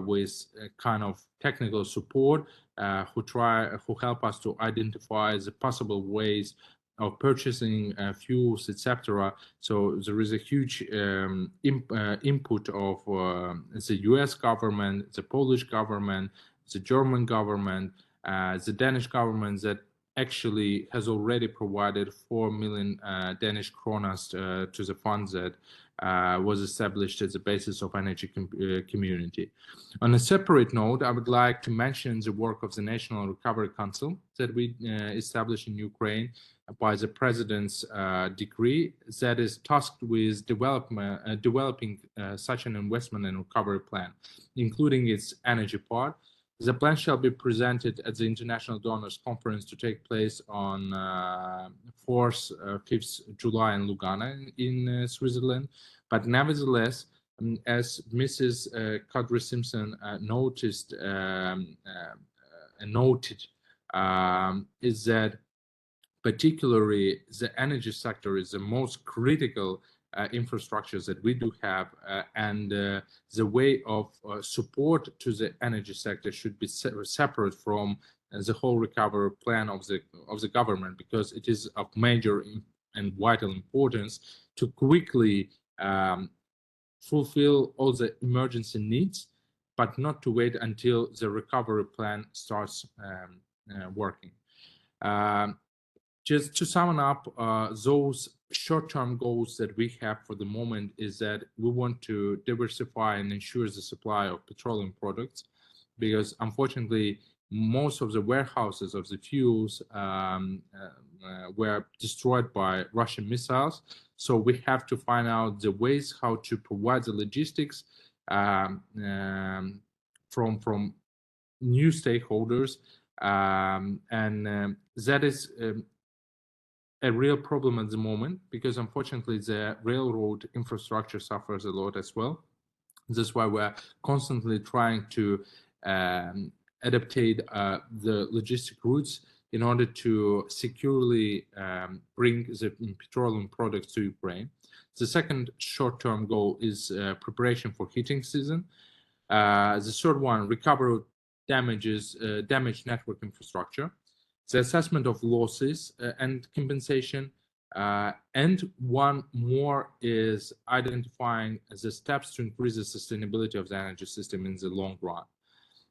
E: with a kind of technical support, who help us to identify the possible ways of purchasing fuels, etc. So there is a huge input of the US government, the Polish government, the German government, the Danish government that actually has already provided 4 million Danish kronas to the fund that was established as the basis of energy community. On a separate note, I would like to mention the work of the National Recovery Council that we established in Ukraine by the President's decree that is tasked with developing such an investment and recovery plan, including its energy part. The plan shall be presented at the International Donors Conference to take place on 4th, 5th July in Lugano in Switzerland. But nevertheless, as Mrs. Kadri Simson noted, is that particularly the energy sector is the most critical infrastructures that we do have, and the way of support to the energy sector should be separate from the whole recovery plan of the government, because it is of major and vital importance to quickly fulfill all the emergency needs, but not to wait until the recovery plan starts working. Just to sum up, those short-term goals that we have for the moment is that we want to diversify and ensure the supply of petroleum products, because unfortunately, most of the warehouses of the fuels were destroyed by Russian missiles. So we have to find out the ways how to provide the logistics from new stakeholders, and that is a real problem at the moment, because unfortunately the railroad infrastructure suffers a lot as well. That's why we're constantly trying to adaptate the logistic routes in order to securely bring the petroleum products to Ukraine. The second short-term goal is preparation for heating season. The third one, recovery damaged network infrastructure. The assessment of losses and compensation, and one more is identifying the steps to increase the sustainability of the energy system in the long run.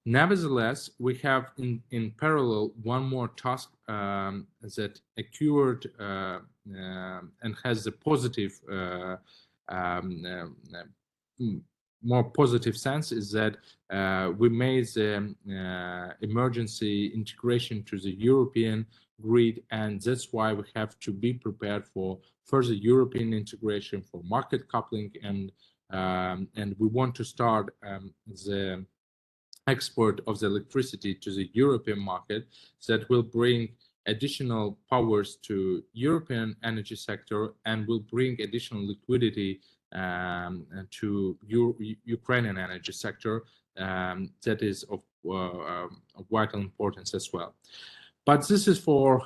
E: Nevertheless, we have in parallel one more task that occurred and has a positive, more positive sense, is that we made the emergency integration to the European grid, and that's why we have to be prepared for further European integration, for market coupling, and we want to start the export of the electricity to the European market that will bring additional powers to European energy sector and will bring additional liquidity to Ukrainian energy sector that is of vital importance as well. But this is for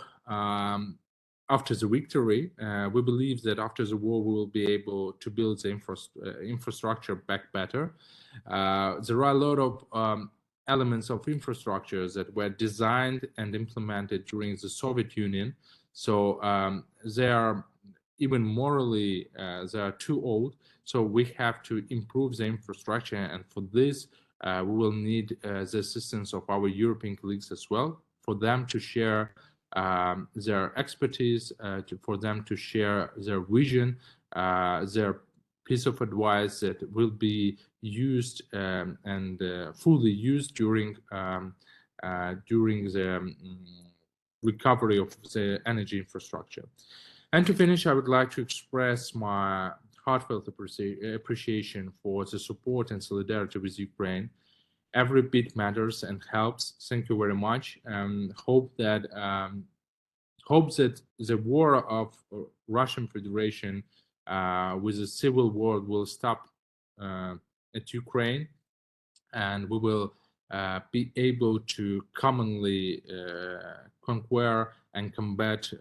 E: after the victory. We believe that after the war we will be able to build the infrastructure back better. There are a lot of elements of infrastructure that were designed and implemented during the Soviet Union, so they are even morally they are too old, so we have to improve the infrastructure, and for this we will need the assistance of our European colleagues as well, for them to share their expertise, for them to share their vision, their piece of advice that will be used and fully used during the recovery of the energy infrastructure. And to finish, I would like to express my heartfelt appreciation for the support and solidarity with Ukraine. Every bit matters and helps. Thank you very much. Hope that the war of Russian Federation with the civil war will stop at Ukraine, and we will be able to commonly conquer and combat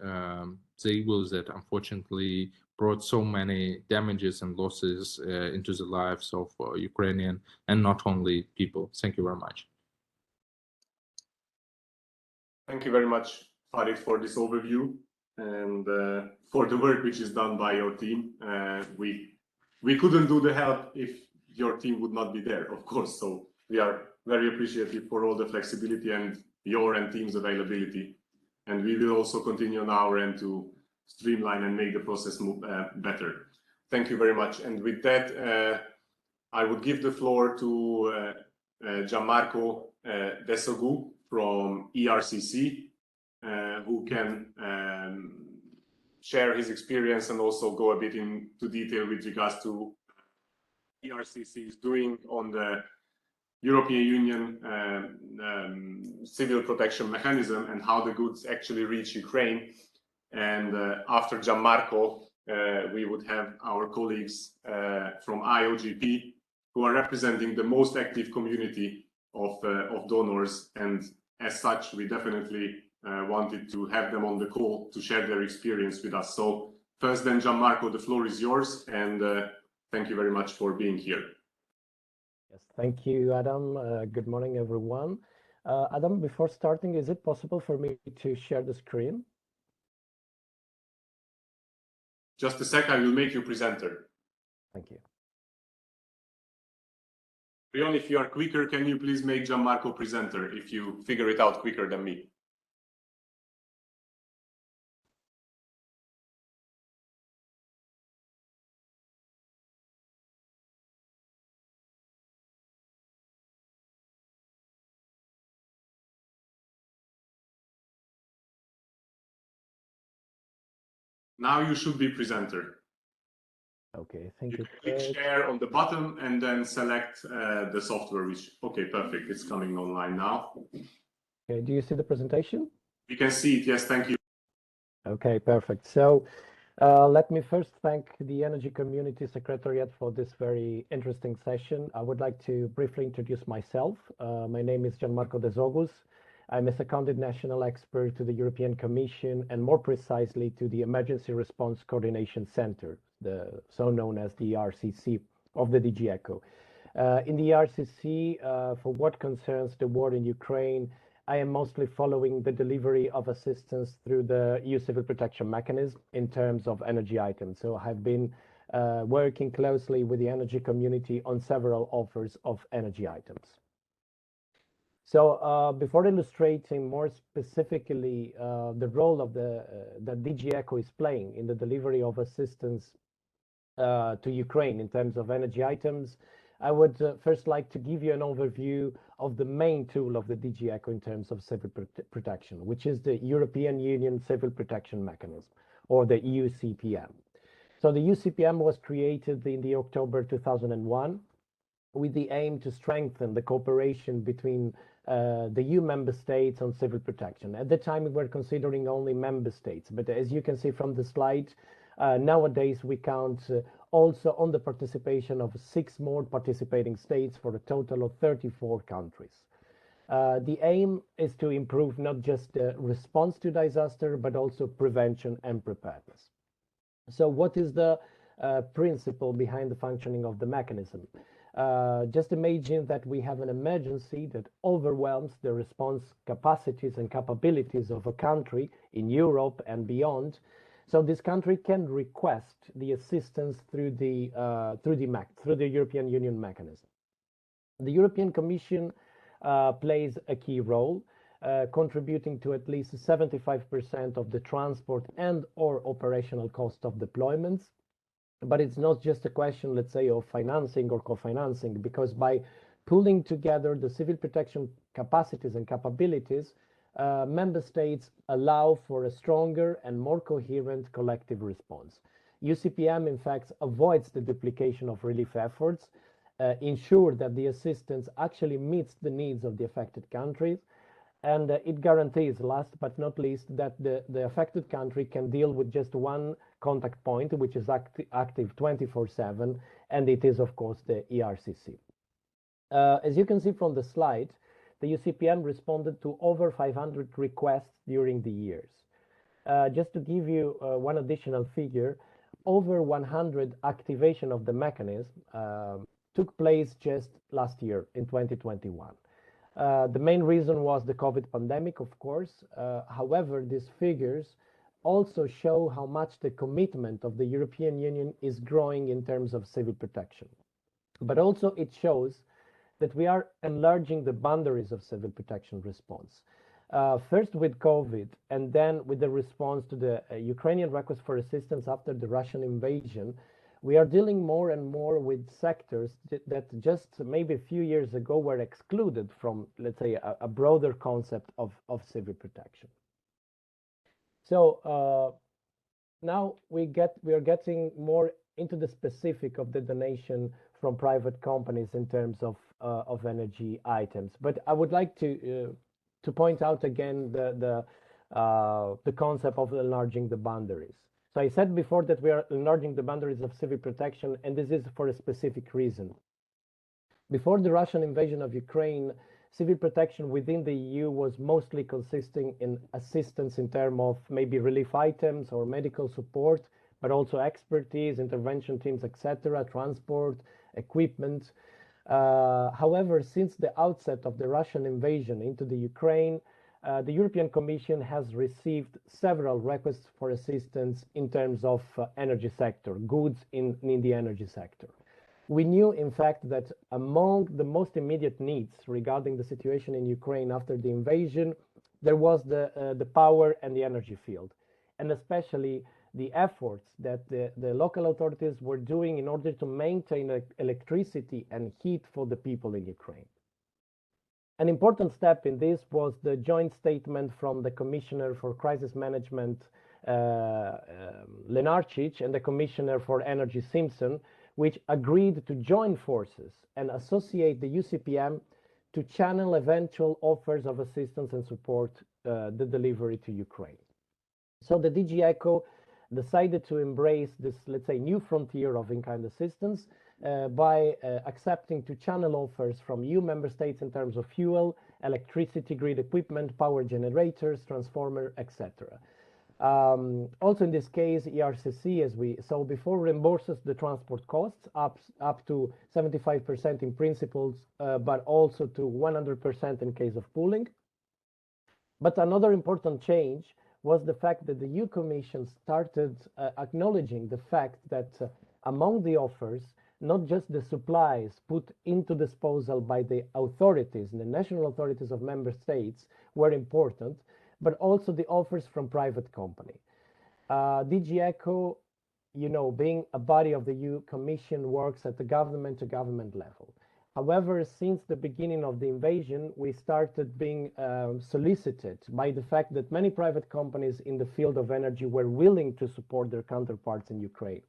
E: the evils that unfortunately brought so many damages and losses into the lives of Ukrainian and not only people. Thank you very much.
C: Thank you very much, Farid, for this overview and for the work which is done by your team. We couldn't do the help if your team would not be there, of course. So we are very appreciative for all the flexibility and your and team's availability. And we will also continue on our end to streamline and make the process move better. Thank you very much. And with that, I would give the floor to Gianmarco Desogus from ERCC, who can share his experience and also go a bit into detail with regards to ERCC is doing on the European Union civil protection mechanism and how the goods actually reach Ukraine. And after Gianmarco, we would have our colleagues from IOGP, who are representing the most active community of donors. And as such, we definitely wanted to have them on the call to share their experience with us. So first then, Gianmarco, the floor is yours, and thank you very much for being here.
F: Yes, thank you, Adam. Good morning, everyone. Adam, before starting, is it possible for me to share the screen?
C: Just a sec, I will make you presenter.
F: Thank you.
C: Rion, if you are quicker, can you please make Gianmarco presenter if you figure it out quicker than me? Now you should be presenter.
F: Okay, thank you.
C: You can click share on the bottom and then select the software, which, okay, perfect. It's coming online now.
F: Okay, do you see the presentation?
C: You can see it, yes, thank you.
F: Okay, perfect. So let me first thank the Energy Community Secretariat for this very interesting session. I would like to briefly introduce myself. My name is Gianmarco Desogus. I'm a seconded national expert to the European Commission and more precisely to the Emergency Response Coordination Center, so known as the ERCC of the DG ECHO. In the ERCC, for what concerns the war in Ukraine, I am mostly following the delivery of assistance through the EU Civil Protection Mechanism in terms of energy items. So I've been working closely with the energy community on several offers of energy items. So before illustrating more specifically the role of that DG ECHO is playing in the delivery of assistance to Ukraine in terms of energy items, I would first like to give you an overview of the main tool of the DG ECHO in terms of civil protection, which is the European Union Civil Protection Mechanism, or the EUCPM. So the EUCPM was created in the October 2001 with the aim to strengthen the cooperation between the EU member states on civil protection. At the time, we were considering only member states, but as you can see from the slide, nowadays we count also on the participation of 6 more participating states for a total of 34 countries. The aim is to improve not just the response to disaster, but also prevention and preparedness. So what is the principle behind the functioning of the mechanism? Just imagine that we have an emergency that overwhelms the response capacities and capabilities of a country in Europe and beyond. So this country can request the assistance through the European Union mechanism. The European Commission plays a key role, contributing to at least 75% of the transport and/or operational cost of deployments. But it's not just a question, let's say, of financing or co-financing, because by pulling together the civil protection capacities and capabilities, member states allow for a stronger and more coherent collective response. EUCPM, in fact, avoids the duplication of relief efforts, ensure that the assistance actually meets the needs of the affected countries, and it guarantees, last but not least, that the affected country can deal with just one contact point, which is active 24/7, and it is, of course, the ERCC. As you can see from the slide, the EUCPM responded to over 500 requests during the years. Just to give you one additional figure, over 100 activation of the mechanism took place just last year in 2021. The main reason was the COVID pandemic, of course. However, these figures also show how much the commitment of the European Union is growing in terms of civil protection. But also it shows that we are enlarging the boundaries of civil protection response. First with COVID, and then with the response to the Ukrainian request for assistance after the Russian invasion, we are dealing more and more with sectors that just maybe a few years ago were excluded from, let's say, a broader concept of civil protection. So now we are getting more into the specific of the donation from private companies in terms of energy items. But I would like to point out again the concept of enlarging the boundaries. So I said before that we are enlarging the boundaries of civil protection, and this is for a specific reason. Before the Russian invasion of Ukraine, civil protection within the EU was mostly consisting in assistance in terms of maybe relief items or medical support, but also expertise, intervention teams, etc., transport, equipment. However, since the outset of the Russian invasion into the Ukraine, the European Commission has received several requests for assistance in terms of energy sector, goods in the energy sector. We knew, in fact, that among the most immediate needs regarding the situation in Ukraine after the invasion, there was the power and the energy field, and especially the efforts that the local authorities were doing in order to maintain electricity and heat for the people in Ukraine. An important step in this was the joint statement from the Commissioner for Crisis Management, Lenarčič, and the Commissioner for Energy, Simson, which agreed to join forces and associate the EUCPM to channel eventual offers of assistance and support the delivery to Ukraine. So the DG ECHO decided to embrace this, let's say, new frontier of in-kind assistance by accepting to channel offers from EU member states in terms of fuel, electricity, grid equipment, power generators, transformer, etc. Also in this case, ERCC, as we saw before, reimburses the transport costs up to 75% in principles, but also to 100% in case of pooling. But another important change was the fact that the EU Commission started acknowledging the fact that among the offers, not just the supplies put into disposal by the authorities, the national authorities of member states were important, but also the offers from private company. DG ECHO, you know, being a body of the EU Commission, works at the government-to-government level. However, since the beginning of the invasion, we started being solicited by the fact that many private companies in the field of energy were willing to support their counterparts in Ukraine.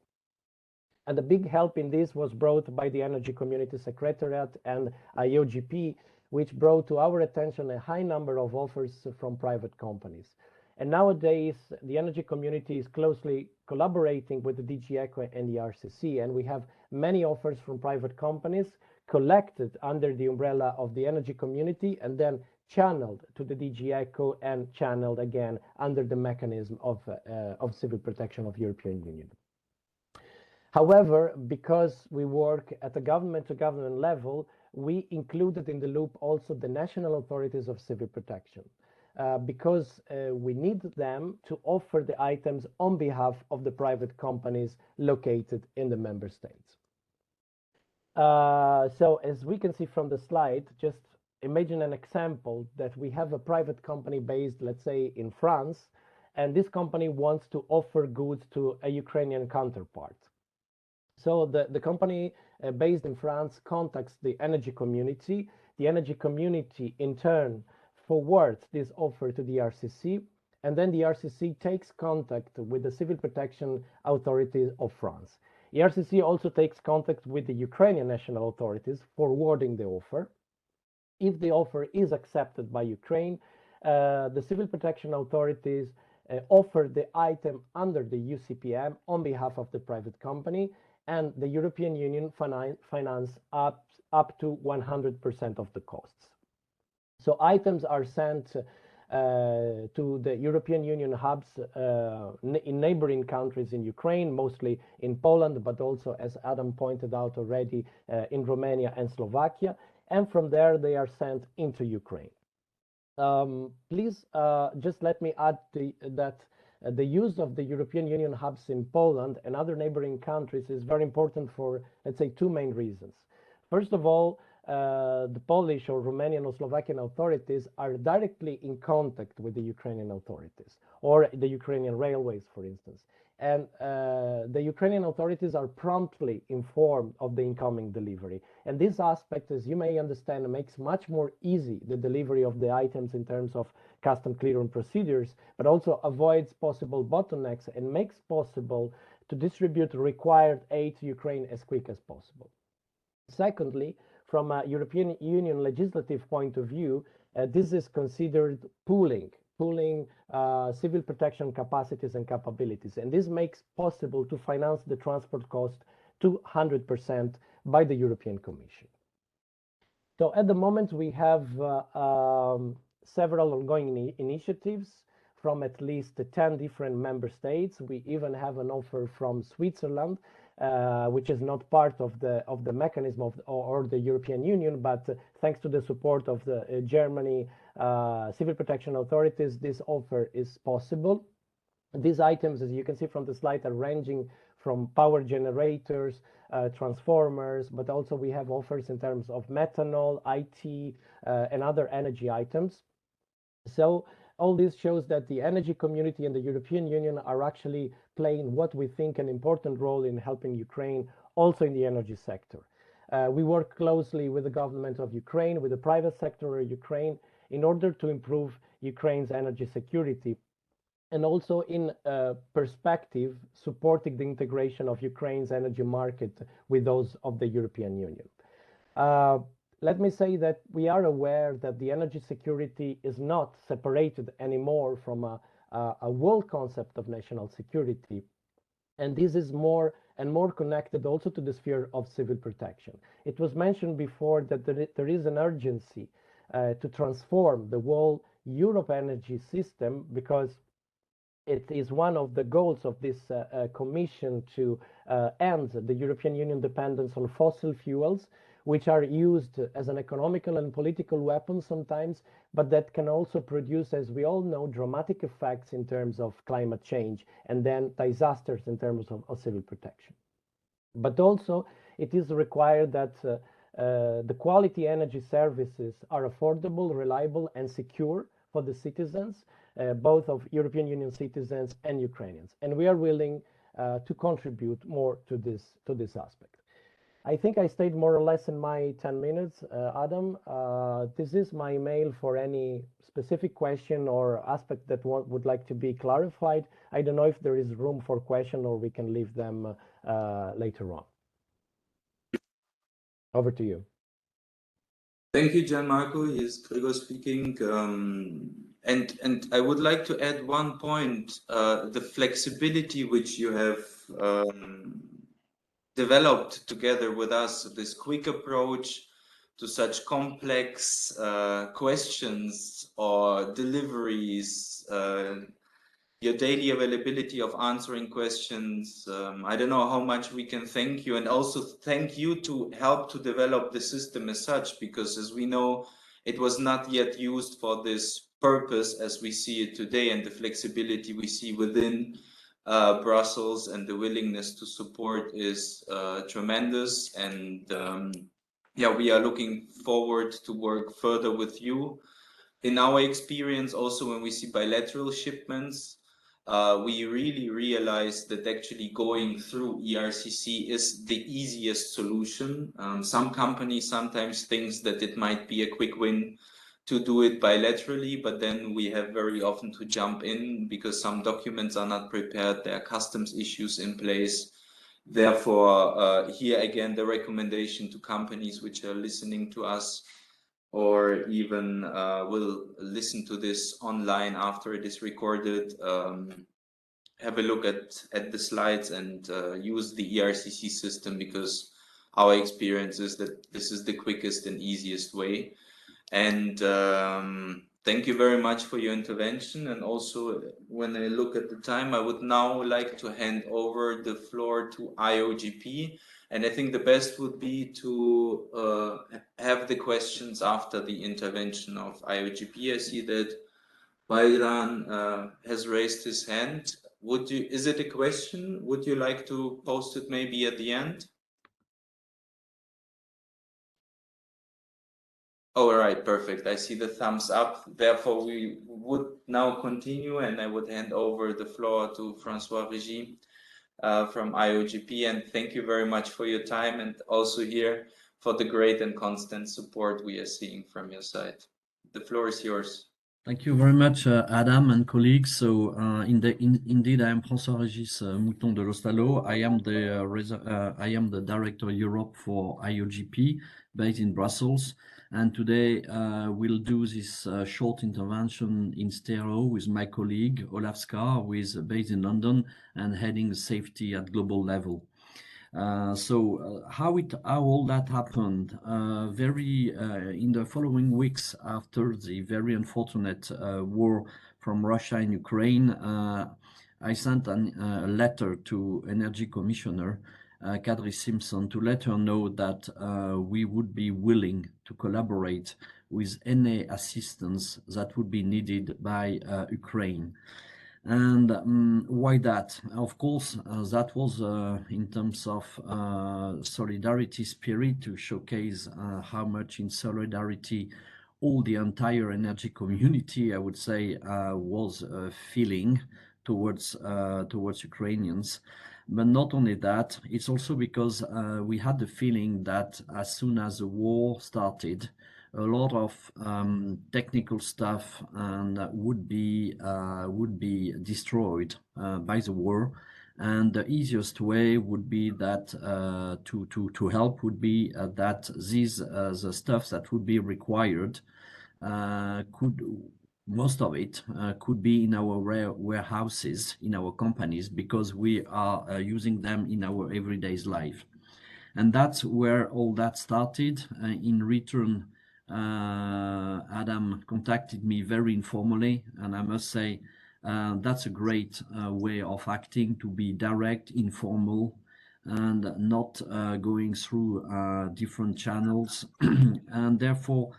F: And a big help in this was brought by the Energy Community Secretariat and IOGP, which brought to our attention a high number of offers from private companies. And nowadays, the energy community is closely collaborating with the DG ECHO and the ERCC, and we have many offers from private companies collected under the umbrella of the energy community and then channeled to the DG ECHO and channeled again under the mechanism of civil protection of European Union. However, because we work at the government-to-government level, we included in the loop also the national authorities of civil protection. Because we need them to offer the items on behalf of the private companies located in the member states. So as we can see from the slide, just imagine an example that we have a private company based, let's say, in France, and this company wants to offer goods to a Ukrainian counterpart. So the company based in France contacts the energy community. The energy community, in turn, forwards this offer to the ERCC, and then the ERCC takes contact with the civil protection authorities of France. The ERCC also takes contact with the Ukrainian national authorities, forwarding the offer. If the offer is accepted by Ukraine, the civil protection authorities offer the item under the UCPM on behalf of the private company, and the European Union finance up to 100% of the costs. So items are sent to the European Union hubs in neighboring countries in Ukraine, mostly in Poland, but also, as Adam pointed out already, in Romania and Slovakia. And from there, they are sent into Ukraine. Please just let me add that the use of the European Union hubs in Poland and other neighboring countries is very important for, let's say, two main reasons. First of all, the Polish or Romanian or Slovakian authorities are directly in contact with the Ukrainian authorities, or the Ukrainian railways, for instance. And the Ukrainian authorities are promptly informed of the incoming delivery. And this aspect, as you may understand, makes much more easy the delivery of the items in terms of custom clearance procedures, but also avoids possible bottlenecks and makes possible to distribute required aid to Ukraine as quick as possible. Secondly, from a European Union legislative point of view, this is considered pooling civil protection capacities and capabilities. And this makes possible to finance the transport cost to 100% by the European Commission. So at the moment, we have several ongoing initiatives from at least 10 different member states. We even have an offer from Switzerland, which is not part of the mechanism or the European Union, but thanks to the support of the Germany civil protection authorities, this offer is possible. These items, as you can see from the slide, are ranging from power generators, transformers, but also we have offers in terms of methanol, IT, and other energy items. So all this shows that the energy community and the European Union are actually playing what we think an important role in helping Ukraine also in the energy sector. We work closely with the government of Ukraine, with the private sector of Ukraine, in order to improve Ukraine's energy security, and also in perspective, supporting the integration of Ukraine's energy market with those of the European Union. Let me say that we are aware that the energy security is not separated anymore from a world concept of national security. And this is more and more connected also to the sphere of civil protection. It was mentioned before that there is an urgency to transform the whole Europe energy system, because it is one of the goals of this commission to end the European Union dependence on fossil fuels, which are used as an economical and political weapon sometimes, but that can also produce, as we all know, dramatic effects in terms of climate change and then disasters in terms of civil protection. But also it is required that the quality energy services are affordable, reliable, and secure for the citizens, both of European Union citizens and Ukrainians. And we are willing to contribute more to this aspect. I think I stayed more or less in my 10 minutes, Adam. This is my email for any specific question or aspect that one would like to be clarified. I don't know if there is room for question or we can leave them later on. Over to you.
D: Thank you, Gianmarco. Yes, Gregor speaking. And I would like to add one point, the flexibility which you have developed together with us, this quick approach to such complex questions or deliveries, your daily availability of answering questions. I don't know how much we can thank you, and also thank you to help to develop the system as such, because as we know, it was not yet used for this purpose as we see it today, and the flexibility we see within Brussels and the willingness to support is tremendous. And yeah, we are looking forward to work further with you. In our experience, also when we see bilateral shipments, we really realize that actually going through ERCC is the easiest solution. Some companies sometimes think that it might be a quick win to do it bilaterally, but then we have very often to jump in because some documents are not prepared, there are customs issues in place. Therefore, here again, the recommendation to companies which are listening to us or even will listen to this online after it is recorded, have a look at the slides and use the ERCC system, because our experience is that this is the quickest and easiest way. And thank you very much for your intervention. And also, when I look at the time, I would now like to hand over the floor to IOGP. And I think the best would be to have the questions after the intervention of IOGP. I see that Bayram has raised his hand. Is it a question? Would you like to post it maybe at the end? Oh, all right, perfect. I see the thumbs up. Therefore, we would now continue, and I would hand over the floor to François-Régis from IOGP. And thank you very much for your time, and also here for the great and constant support we are seeing from your side. The floor is yours.
G: Thank you very much, Adam and colleagues. So indeed, I am François-Régis Mouton de Lostalo. I am the Director Europe for IOGP, based in Brussels. And today we'll do this short intervention in stereo with my colleague, Olav Skår, who is based in London and heading safety at global level. So how all that happened, in the following weeks after the very unfortunate war from Russia and Ukraine, I sent a letter to Energy Commissioner Kadri Simson to let her know that we would be willing to collaborate with any assistance that would be needed by Ukraine. And why that? Of course, that was in terms of solidarity spirit, to showcase how much in solidarity all the entire energy community, I would say, was feeling towards Ukrainians. But not only that, it's also because we had the feeling that as soon as the war started, a lot of technical stuff would be destroyed by the war, and the easiest way would be that to help would be that the stuff that would be required most of it could be in our warehouses, in our companies, because we are using them in our everyday life. And that's where all that started. In return, Adam contacted me very informally, and I must say that's a great way of acting, to be direct, informal, and not going through different channels. And therefore,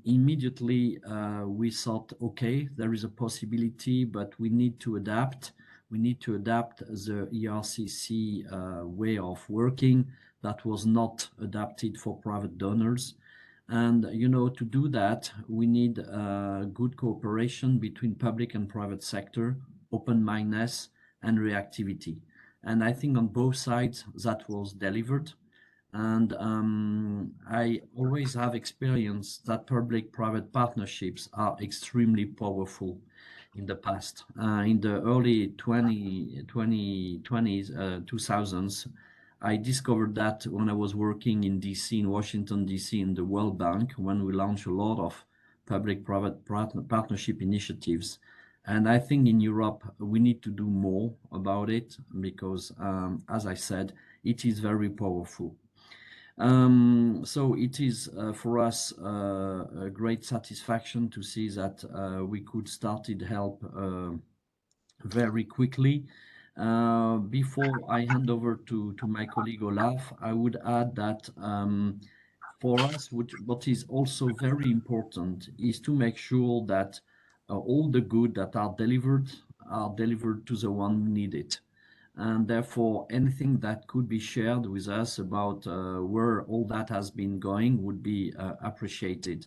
G: immediately we thought, okay, there is a possibility, but we need to adapt. We need to adapt the ERCC way of working that was not adapted for private donors. And, you know, to do that, we need good cooperation between public and private sector, open-mindedness and reactivity. And I think on both sides that was delivered. And I always have experienced that public-private partnerships are extremely powerful in the past. In the early 2000s, I discovered that when I was working in DC, in Washington, DC, in the World Bank, when we launched a lot of public-private partnership initiatives. And I think in Europe, we need to do more about it because, as I said, it is very powerful. So it is for us a great satisfaction to see that we could start to help very quickly. Before I hand over to my colleague Olav, I would add that for us, what is also very important is to make sure that all the good that are delivered to the one who need it. And therefore, anything that could be shared with us about where all that has been going would be appreciated.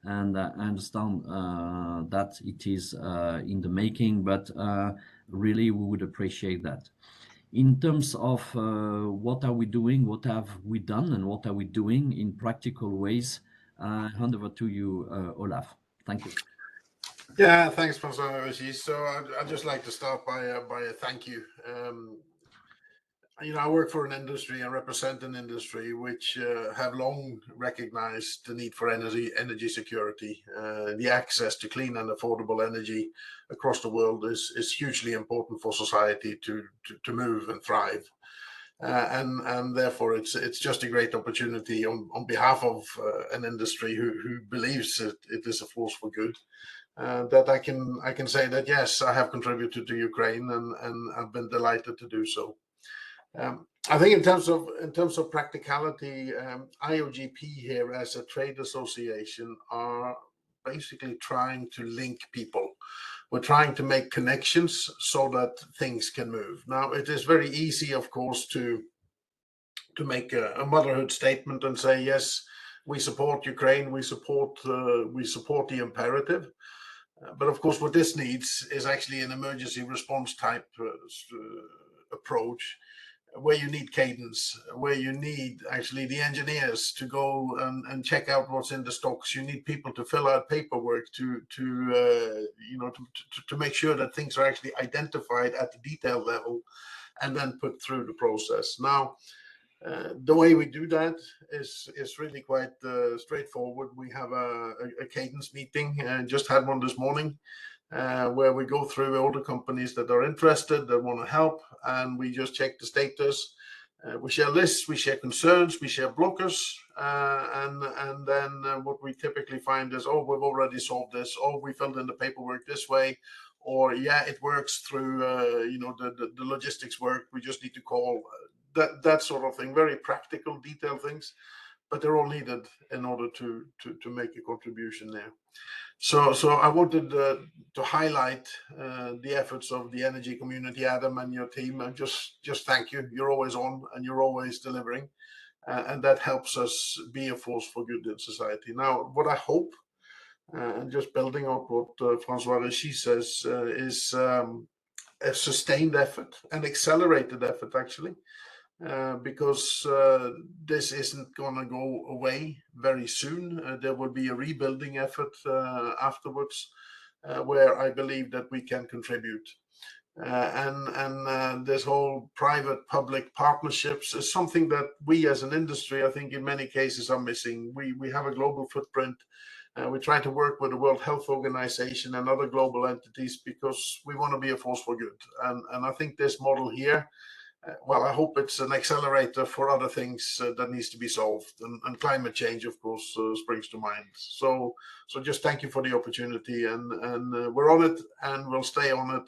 G: And I understand that it is in the making, but really we would appreciate that. In terms of what are we doing, what have we done, and what are we doing in practical ways, I hand over to you, Olav. Thank you.
H: Yeah, thanks, François-Régis. So I'd just like to start by a thank you. You know, I work for an industry and represent an industry which have long recognized the need for energy security. The access to clean and affordable energy across the world is hugely important for society to move and thrive. And therefore, it's just a great opportunity on behalf of an industry who believes it is a force for good. That I can say that yes, I have contributed to Ukraine, and I've been delighted to do so. I think in terms of practicality, IOGP here as a trade association are basically trying to link people. We're trying to make connections so that things can move. Now, it is very easy, of course, to make a motherhood statement and say, yes, we support Ukraine, we support the imperative. But of course, what this needs is actually an emergency response type approach, where you need cadence, where you need actually the engineers to go and check out what's in the stocks. You need people to fill out paperwork to make sure that things are actually identified at the detail level and then put through the process. Now, the way we do that is really quite straightforward. We have a cadence meeting, just had one this morning, where we go through all the companies that are interested, that want to help, and we just check the status. We share lists, we share concerns, we share blockers, and then what we typically find is, oh, we've already solved this, oh, we filled in the paperwork this way, or yeah, it works through the logistics work, we just need to call. That sort of thing, very practical, detailed things, but they're all needed in order to make a contribution there. So I wanted to highlight the efforts of the energy community, Adam and your team, and just thank you. You're always on and you're always delivering, and that helps us be a force for good in society. Now, what I hope, and just building on what François-Régis says, is a sustained effort, an accelerated effort, actually. Because this isn't going to go away very soon. There will be a rebuilding effort afterwards, where I believe that we can contribute. And this whole private-public partnerships is something that we as an industry, I think in many cases, are missing. We have a global footprint. We try to work with the World Health Organization and other global entities because we want to be a force for good. And I think this model here, well, I hope it's an accelerator for other things that needs to be solved, and climate change, of course, springs to mind. So just thank you for the opportunity, and we're on it, and we'll stay on it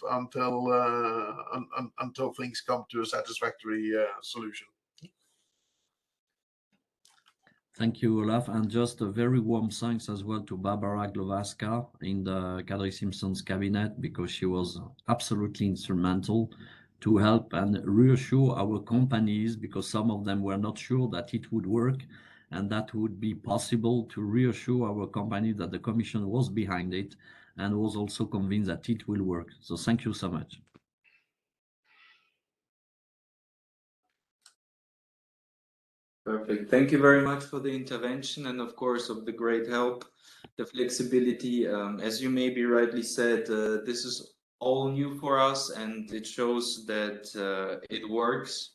H: until things come to a satisfactory solution.
G: Thank you, Olav, and just a very warm thanks as well to Barbara Glowacka in the Kadri Simson's cabinet, because she was absolutely instrumental to help and reassure our companies, because some of them were not sure that it would work and that would be possible, to reassure our company that the Commission was behind it and was also convinced that it will work. So thank you so much.
D: Perfect. Thank you very much for the intervention and, of course, of the great help, the flexibility. As you maybe rightly said, this is all new for us, and it shows that it works,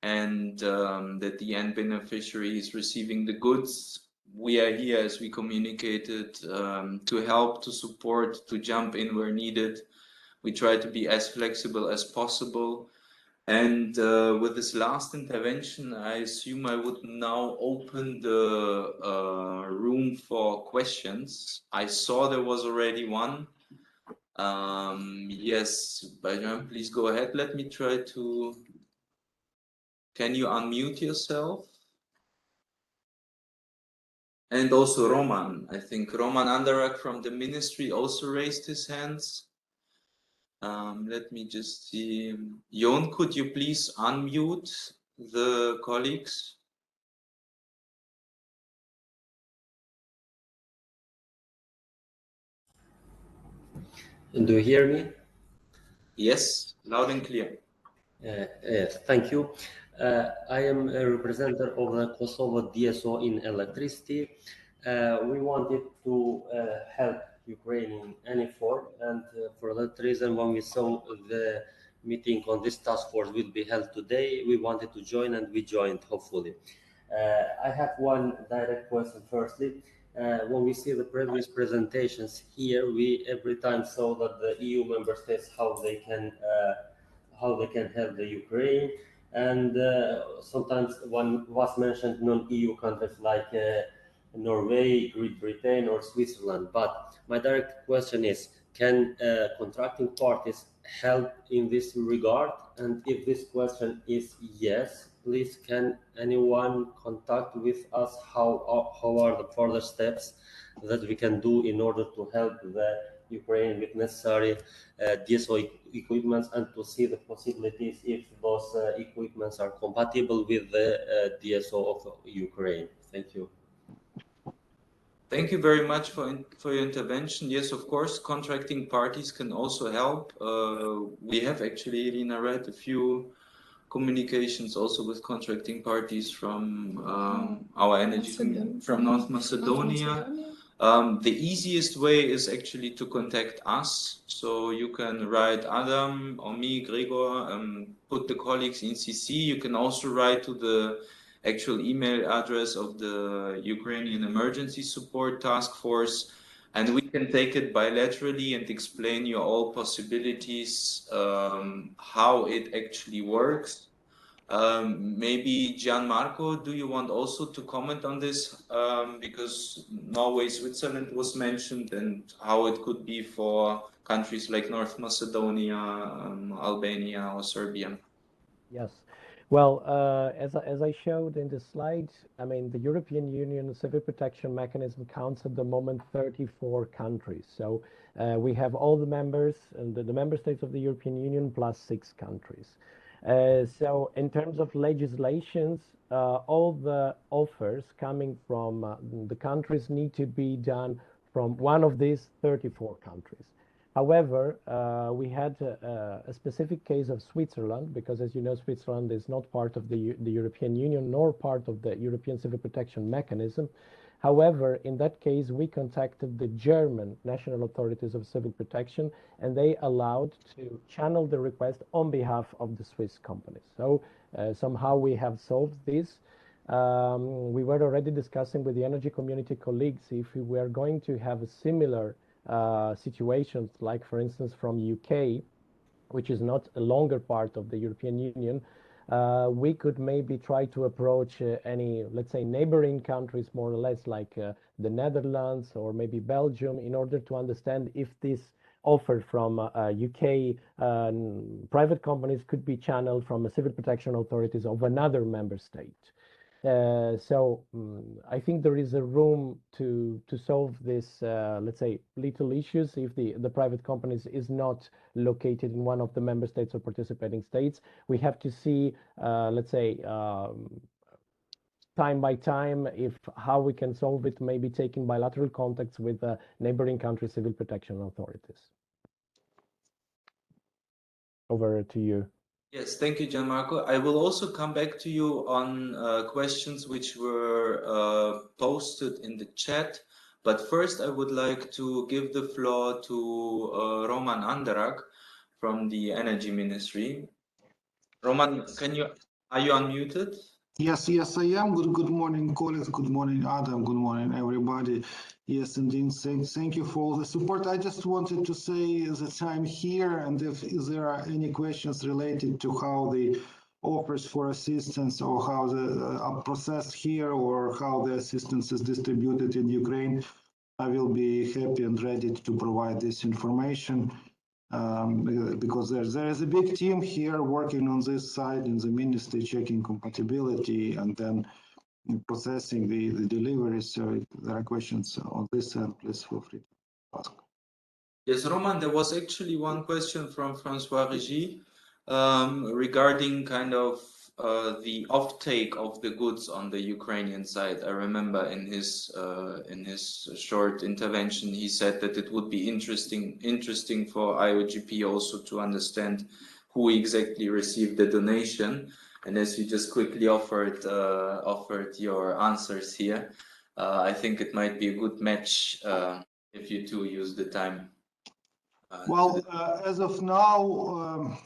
D: and that the end beneficiary is receiving the goods. We are here, as we communicated, to help, to support, to jump in where needed. We try to be as flexible as possible. And with this last intervention, I assume I would now open the room for questions. I saw there was already one. Yes, Bajan, please go ahead. Let me try to... Can you unmute yourself? And also Roman. I think Roman Andarak from the ministry also raised his hands. Let me just see. Jon, could you please unmute the colleagues?
I: Do you hear me?
D: Yes, loud and clear.
I: Yes, thank you. I am a representative of the Kosovo DSO in electricity. We wanted to help Ukraine in any form, and for that reason, when we saw the meeting on this task force will be held today, we wanted to join, and we joined, hopefully. I have one direct question firstly. When we see the previous presentations here, we every time saw that the EU member states how they can help the Ukraine, and sometimes one was mentioned non-EU countries like Norway, Great Britain, or Switzerland. But my direct question is, can contracting parties help in this regard? And if this question is yes, please can anyone contact with us how are the further steps that we can do in order to help the Ukraine with necessary DSO equipments, and to see the possibilities if those equipments are compatible with the DSO of Ukraine. Thank you.
D: Thank you very much for your intervention. Yes, of course, contracting parties can also help. We have actually, Irina, read a few communications also with contracting parties from our energy from North Macedonia. The easiest way is actually to contact us. So you can write Adam or me, Gregor, put the colleagues in CC. You can also write to the actual email address of the Ukrainian Emergency Support Task Force, and we can take it bilaterally and explain you all possibilities, how it actually works. Maybe Gianmarco, do you want also to comment on this? Because Norway, Switzerland was mentioned, and how it could be for countries like North Macedonia, Albania, or Serbia.
F: Yes. Well, as I showed in the slide, I mean, the European Union Civil Protection Mechanism counts at the moment 34 countries. So we have all the members and the member states of the European Union plus 6 countries. So in terms of legislations, all the offers coming from the countries need to be done from one of these 34 countries. However, we had a specific case of Switzerland, because as you know, Switzerland is not part of the European Union nor part of the European Civil Protection Mechanism. However, in that case, we contacted the German national authorities of civil protection, and they allowed to channel the request on behalf of the Swiss companies. So somehow we have solved this. We were already discussing with the energy community colleagues if we were going to have a similar situations, like for instance from UK, which is not a longer part of the European Union, we could maybe try to approach any, let's say, neighboring countries, more or less, like the Netherlands or maybe Belgium, in order to understand if this offer from UK private companies could be channeled from a civil protection authorities of another member state. I think there is a room to solve this, let's say, little issues if the private companies is not located in one of the member states or participating states. We have to see, let's say, time by time, if how we can solve it, maybe taking bilateral contacts with neighboring country civil protection authorities. Over to you.
D: Yes, thank you, Gianmarco. I will also come back to you on questions which were posted in the chat. But first, I would like to give the floor to Roman Andarak from the Energy Ministry. Roman, are you unmuted?
J: Yes, I am. Good morning, colleagues. Good morning, Adam. Good morning, everybody. Yes, indeed. Thank you for all the support. I just wanted to say that I'm here, and if there are any questions related to how the offers for assistance or how the are processed here or how the assistance is distributed in Ukraine, I will be happy and ready to provide this information. Because there is a big team here working on this side in the ministry, checking compatibility and then processing the deliveries. So if there are questions on this end, please feel free to ask.
D: Yes, Roman, there was actually one question from François-Régis regarding kind of the offtake of the goods on the Ukrainian side. I remember in his short intervention, he said that it would be interesting for IOGP also to understand who exactly received the donation. And as you just quickly offered your answers here, I think it might be a good match if you two use the time.
J: Well, as of now,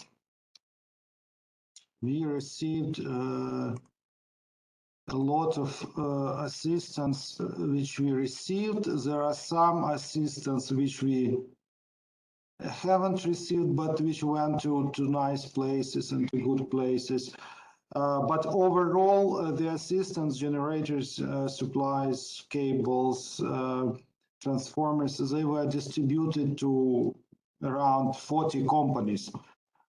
J: we received a lot of assistance which we received. There are some assistance which we haven't received, but which went to nice places and to good places. But overall, the assistance, generators, supplies, cables, transformers, they were distributed to around 40 companies.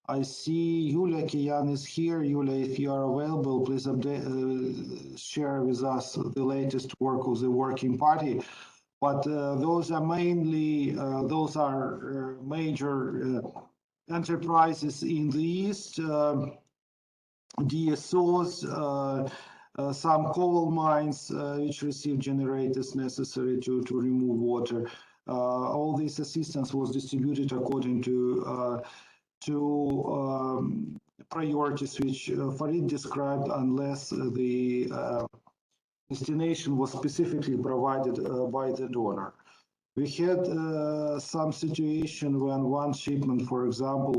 J: I see Yulia Kiyan is here. Yulia, if you are available, please share with us the latest work of the working party. But those are mainly, major enterprises in the East, DSOs, some coal mines which receive generators necessary to remove water. All this assistance was distributed according to priorities which Farid described, unless the destination was specifically provided by the donor. We had some situation when one shipment, for example,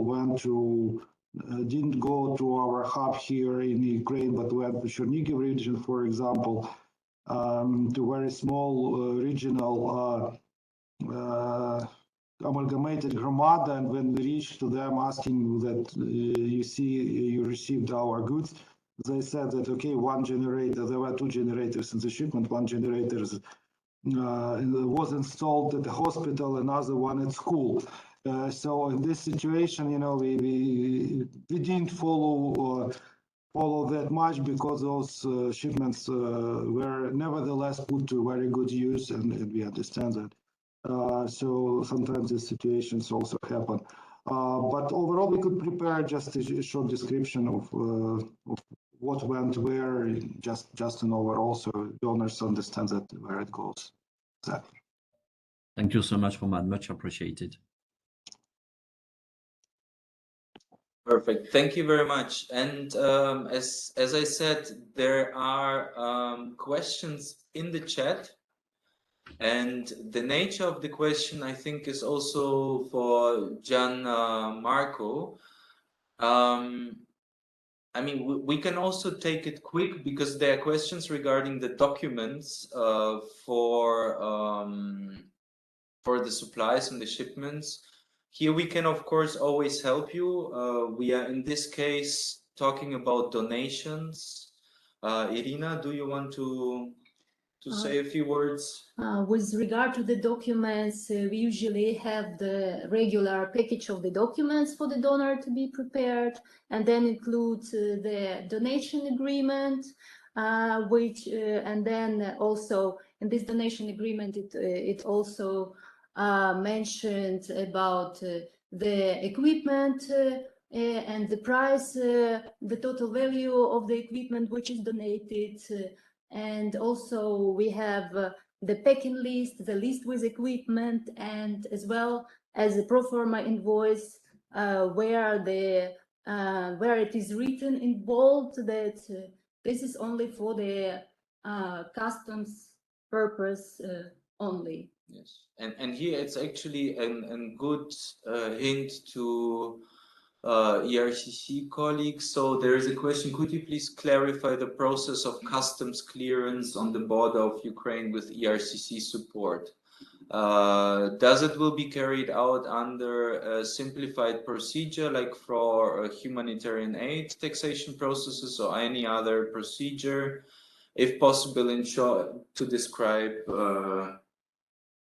J: didn't go to our hub here in Ukraine, but went to Chernihiv region, for example, to very small regional amalgamated Gromada, and when we reached to them asking that you received our goods, they said that okay, one generator, there were two generators in the shipment, one generator was installed at the hospital, another one at school. So in this situation, you know, we didn't follow that much, because those shipments were nevertheless put to very good use, and we understand that. So sometimes these situations also happen. But overall, we could prepare just a short description of what went where, just an overall, so donors understand that where it goes. Exactly.
G: Thank you so much, Roman. Much appreciated.
D: Perfect. Thank you very much. And as I said, there are questions in the chat. And the nature of the question, I think, is also for Gianmarco. I mean, we can also take it quick, because there are questions regarding the documents for the supplies and the shipments. Here we can, of course, always help you. We are, in this case, talking about donations. Irina, do you want to say a few words?
K: With regard to the documents, we usually have the regular package of the documents for the donor to be prepared, and then includes the donation agreement, which and then also in this donation agreement, it also mentioned about the equipment and the price, the total value of the equipment which is donated, and also we have the packing list, the list with equipment, and as well as a pro forma invoice where it is written in bold that this is only for the customs purpose only.
D: Yes, and here it's actually a good hint to ERCC colleagues. So there is a question, could you please clarify the process of customs clearance on the border of Ukraine with ERCC support? Does it will be carried out under a simplified procedure like for humanitarian aid taxation processes or any other procedure? If possible, in short, to describe.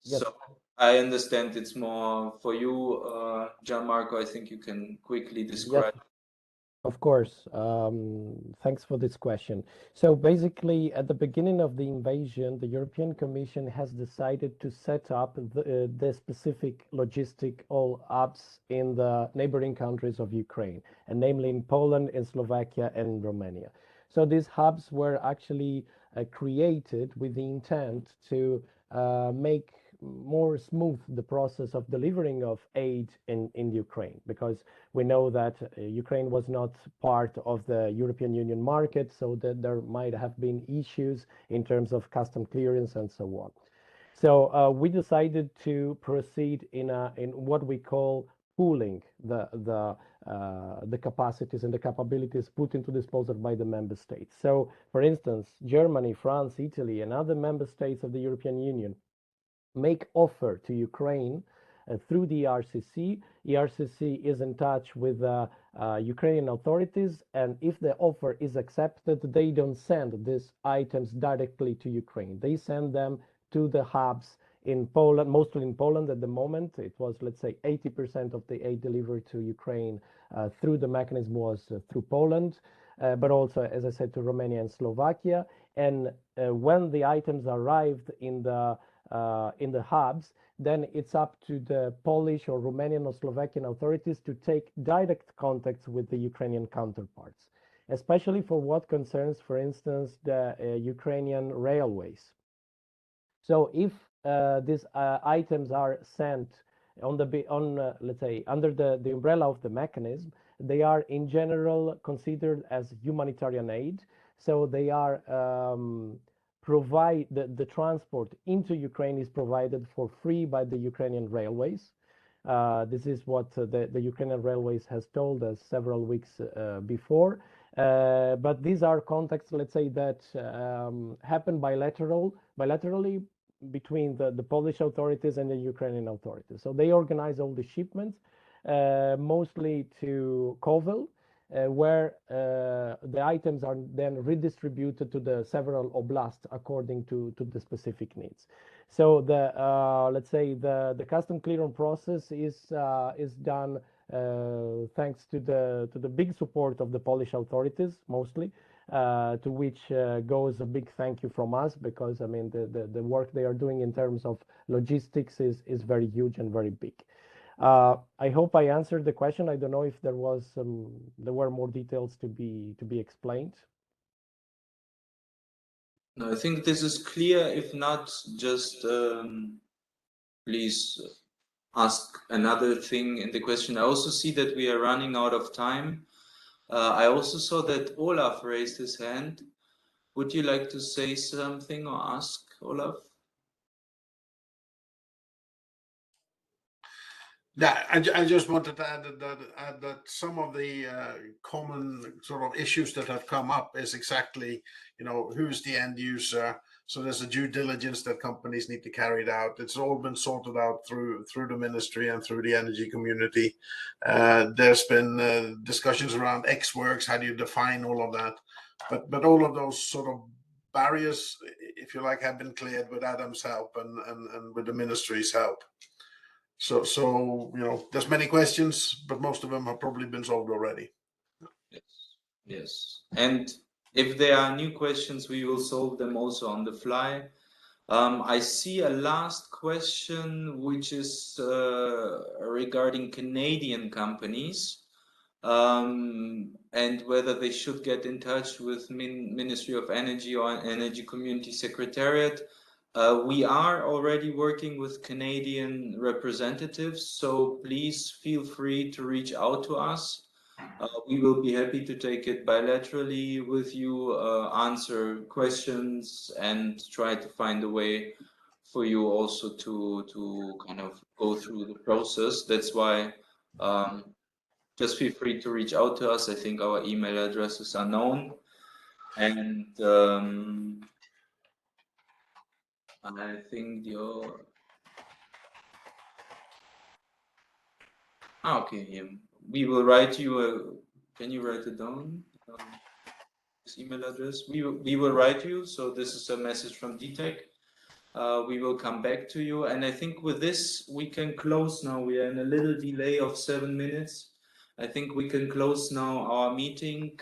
F: Yes.
D: So I understand it's more for you, Gianmarco. I think you can quickly describe.
F: Yes, of course. Thanks for this question. So basically, at the beginning of the invasion, the European Commission has decided to set up the specific logistic all hubs in the neighboring countries of Ukraine, and namely in Poland, in Slovakia, and Romania. So these hubs were actually created with the intent to make more smooth the process of delivering of aid in Ukraine, because we know that Ukraine was not part of the European Union market, so that there might have been issues in terms of custom clearance and so on. So we decided to proceed in what we call pooling the capacities and the capabilities put into disposal by the member states. So, for instance, Germany, France, Italy, and other member states of the European Union make offer to Ukraine through the ERCC. ERCC is in touch with Ukrainian authorities, and if the offer is accepted, they don't send these items directly to Ukraine. They send them to the hubs in Poland, mostly in Poland at the moment. It was, let's say, 80% of the aid delivered to Ukraine through the mechanism was through Poland, but also, as I said, to Romania and Slovakia. And when the items arrived in the hubs, then it's up to the Polish or Romanian or Slovakian authorities to take direct contacts with the Ukrainian counterparts, especially for what concerns, for instance, the Ukrainian railways. So if these items are sent let's say, under the umbrella of the mechanism, they are in general considered as humanitarian aid. So they are the transport into Ukraine is provided for free by the Ukrainian railways. This is what the Ukrainian railways has told us several weeks before. But these are contacts, let's say, that happen bilaterally between the Polish authorities and the Ukrainian authorities. So they organize all the shipments, mostly to Kovel, where the items are then redistributed to the several oblasts according to the specific needs. So let's say the custom clearance process is done thanks to the big support of the Polish authorities, mostly, to which goes a big thank you from us, because I mean the work they are doing in terms of logistics is very huge and very big. I hope I answered the question. I don't know if there were more details to be explained.
D: No, I think this is clear. If not, just please ask another thing in the question. I also see that we are running out of time. I also saw that Olav raised his hand. Would you like to say something or ask, Olav?
H: Yeah, I just wanted to add that some of the common sort of issues that have come up is exactly, who's the end user. So there's a due diligence that companies need to carry it out. It's all been sorted out through the ministry and through the energy community. There's been discussions around X works. How do you define all of that? But all of those sort of barriers, if you like, have been cleared with Adam's help and with the ministry's help. So there's many questions, but most of them have probably been solved already.
D: Yes. And If there are new questions, we will solve them also on the fly. I see a last question, which is regarding Canadian companies and whether they should get in touch with Ministry of Energy or Energy Community Secretariat. We are already working with Canadian representatives, so please feel free to reach out to us. We will be happy to take it bilaterally with you, answer questions, and try to find a way for you also to kind of go through the process. That's why just feel free to reach out to us. I think our email addresses are known. And I think your... okay, yeah. We will write you can you write it down? This email address. We will write you. So this is a message from DTEC. We will come back to you. And I think with this, we can close now. We are in a little delay of 7 minutes. I think we can close now our meeting.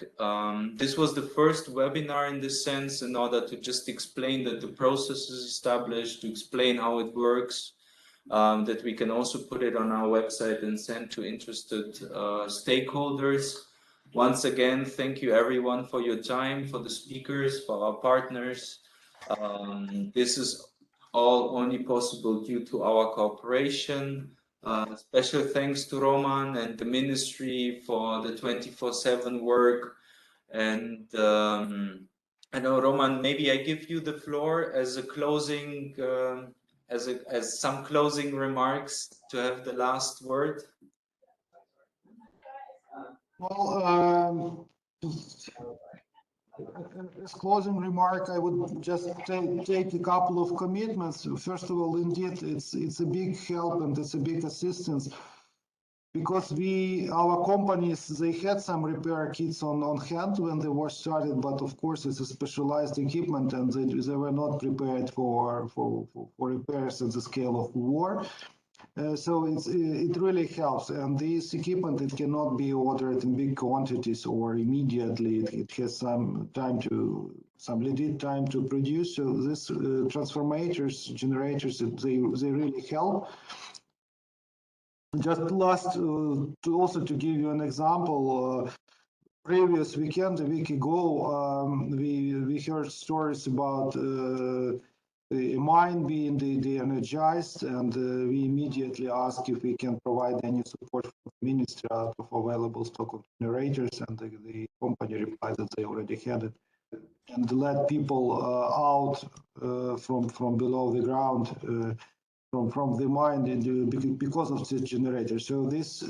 D: This was the first webinar in this sense in order to just explain that the process is established, to explain how it works, that we can also put it on our website and send to interested stakeholders. Once again, thank you everyone for your time, for the speakers, for our partners. This is all only possible due to our cooperation. Special thanks to Roman and the ministry for the 24/7 work. And I know, Roman, maybe I give you the floor as a closing, as some closing remarks to have the last word.
J: Well, as closing remark, I would just take a couple of commitments. First of all, indeed, it's a big help and it's a big assistance because our companies, they had some repair kits on hand when they were started, but of course it's a specialized equipment and they were not prepared for repairs at the scale of war. So it really helps, and this equipment, it cannot be ordered in big quantities or immediately. It has some lead time to produce. So this transformators, generators, they really help. Just last, also to give you an example, previous weekend, a week ago, we heard stories about a mine being de-energized, and we immediately asked if we can provide any support from the ministry out of available stock of generators, and the company replied that they already had it, and let people out from below the ground, from the mine, because of the generator. So this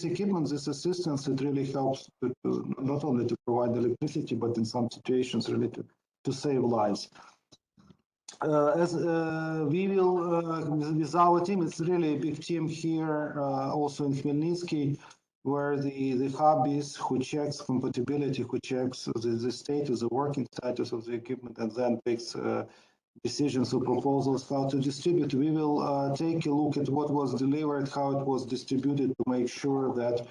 J: equipment, this assistance, it really helps not only to provide electricity, but in some situations really to save lives. As we will, with our team, it's really a big team here, also in Khmelnytsky, where the hub is, who checks compatibility, who checks the status, the working status of the equipment, and then takes decisions or proposals how to distribute. We will take a look at what was delivered, how it was distributed, to make sure that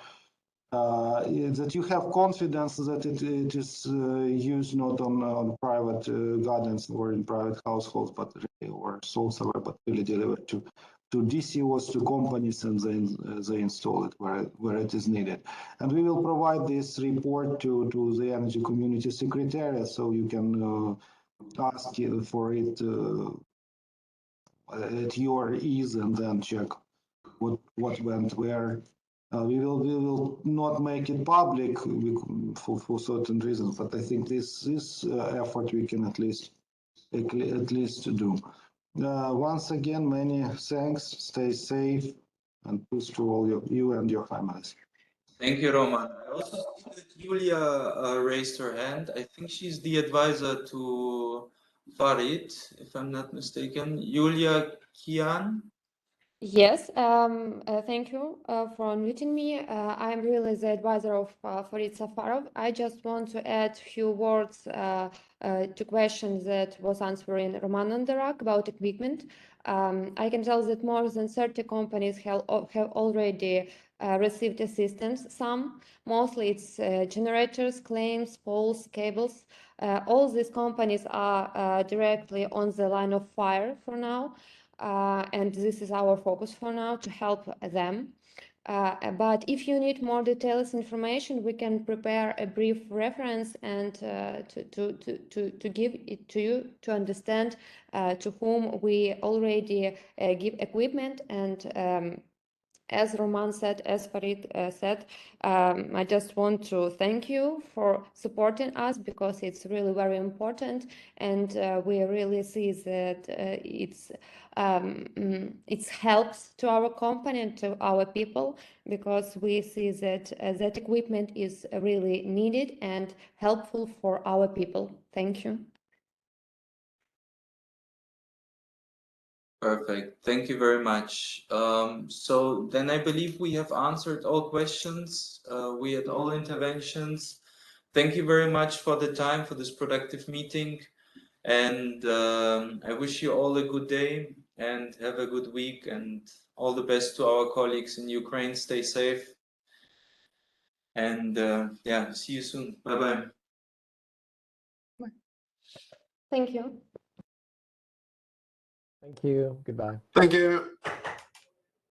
J: that you have confidence that it is used not on private gardens or in private households, but really, or sold somewhere, but really delivered to DCOs, to companies, and then they install it where it is needed. And we will provide this report to the Energy Community Secretariat, so you can ask for it at your ease and then check what went where. We will not make it public for certain reasons, but I think this effort we can at least do. Once again, many thanks. Stay safe, and peace to all you and your families.
D: Thank you, Roman. I also see that Julia raised her hand. I think she's the advisor to Farid, if I'm not mistaken. Julia Gian.
L: Yes, thank you for unmuting me. I'm really the advisor of Farid Safarov. I just want to add a few words to questions that was answering Roman and Dirk about equipment. I can tell that more than 30 companies have already received assistance. Some, mostly it's generators, claims, poles, cables. All these companies are directly on the line of fire for now, and this is our focus for now, to help them. But if you need more details information, we can prepare a brief reference and to give it to you to understand to whom we already give equipment. And as Roman said, as Farid said, I just want to thank you for supporting us, because it's really very important, and we really see that it helps to our company and to our people, because we see that that equipment is really needed and helpful for our people. Thank you.
D: Perfect. Thank you very much. So then I believe we have answered all questions. We had all interventions. Thank you very much for the time for this productive meeting. And I wish you all a good day and have a good week, and all the best to our colleagues in Ukraine. Stay safe. And yeah, see you soon. Bye-bye.
L: Thank you.
F: Thank you. Goodbye.
H: Thank you.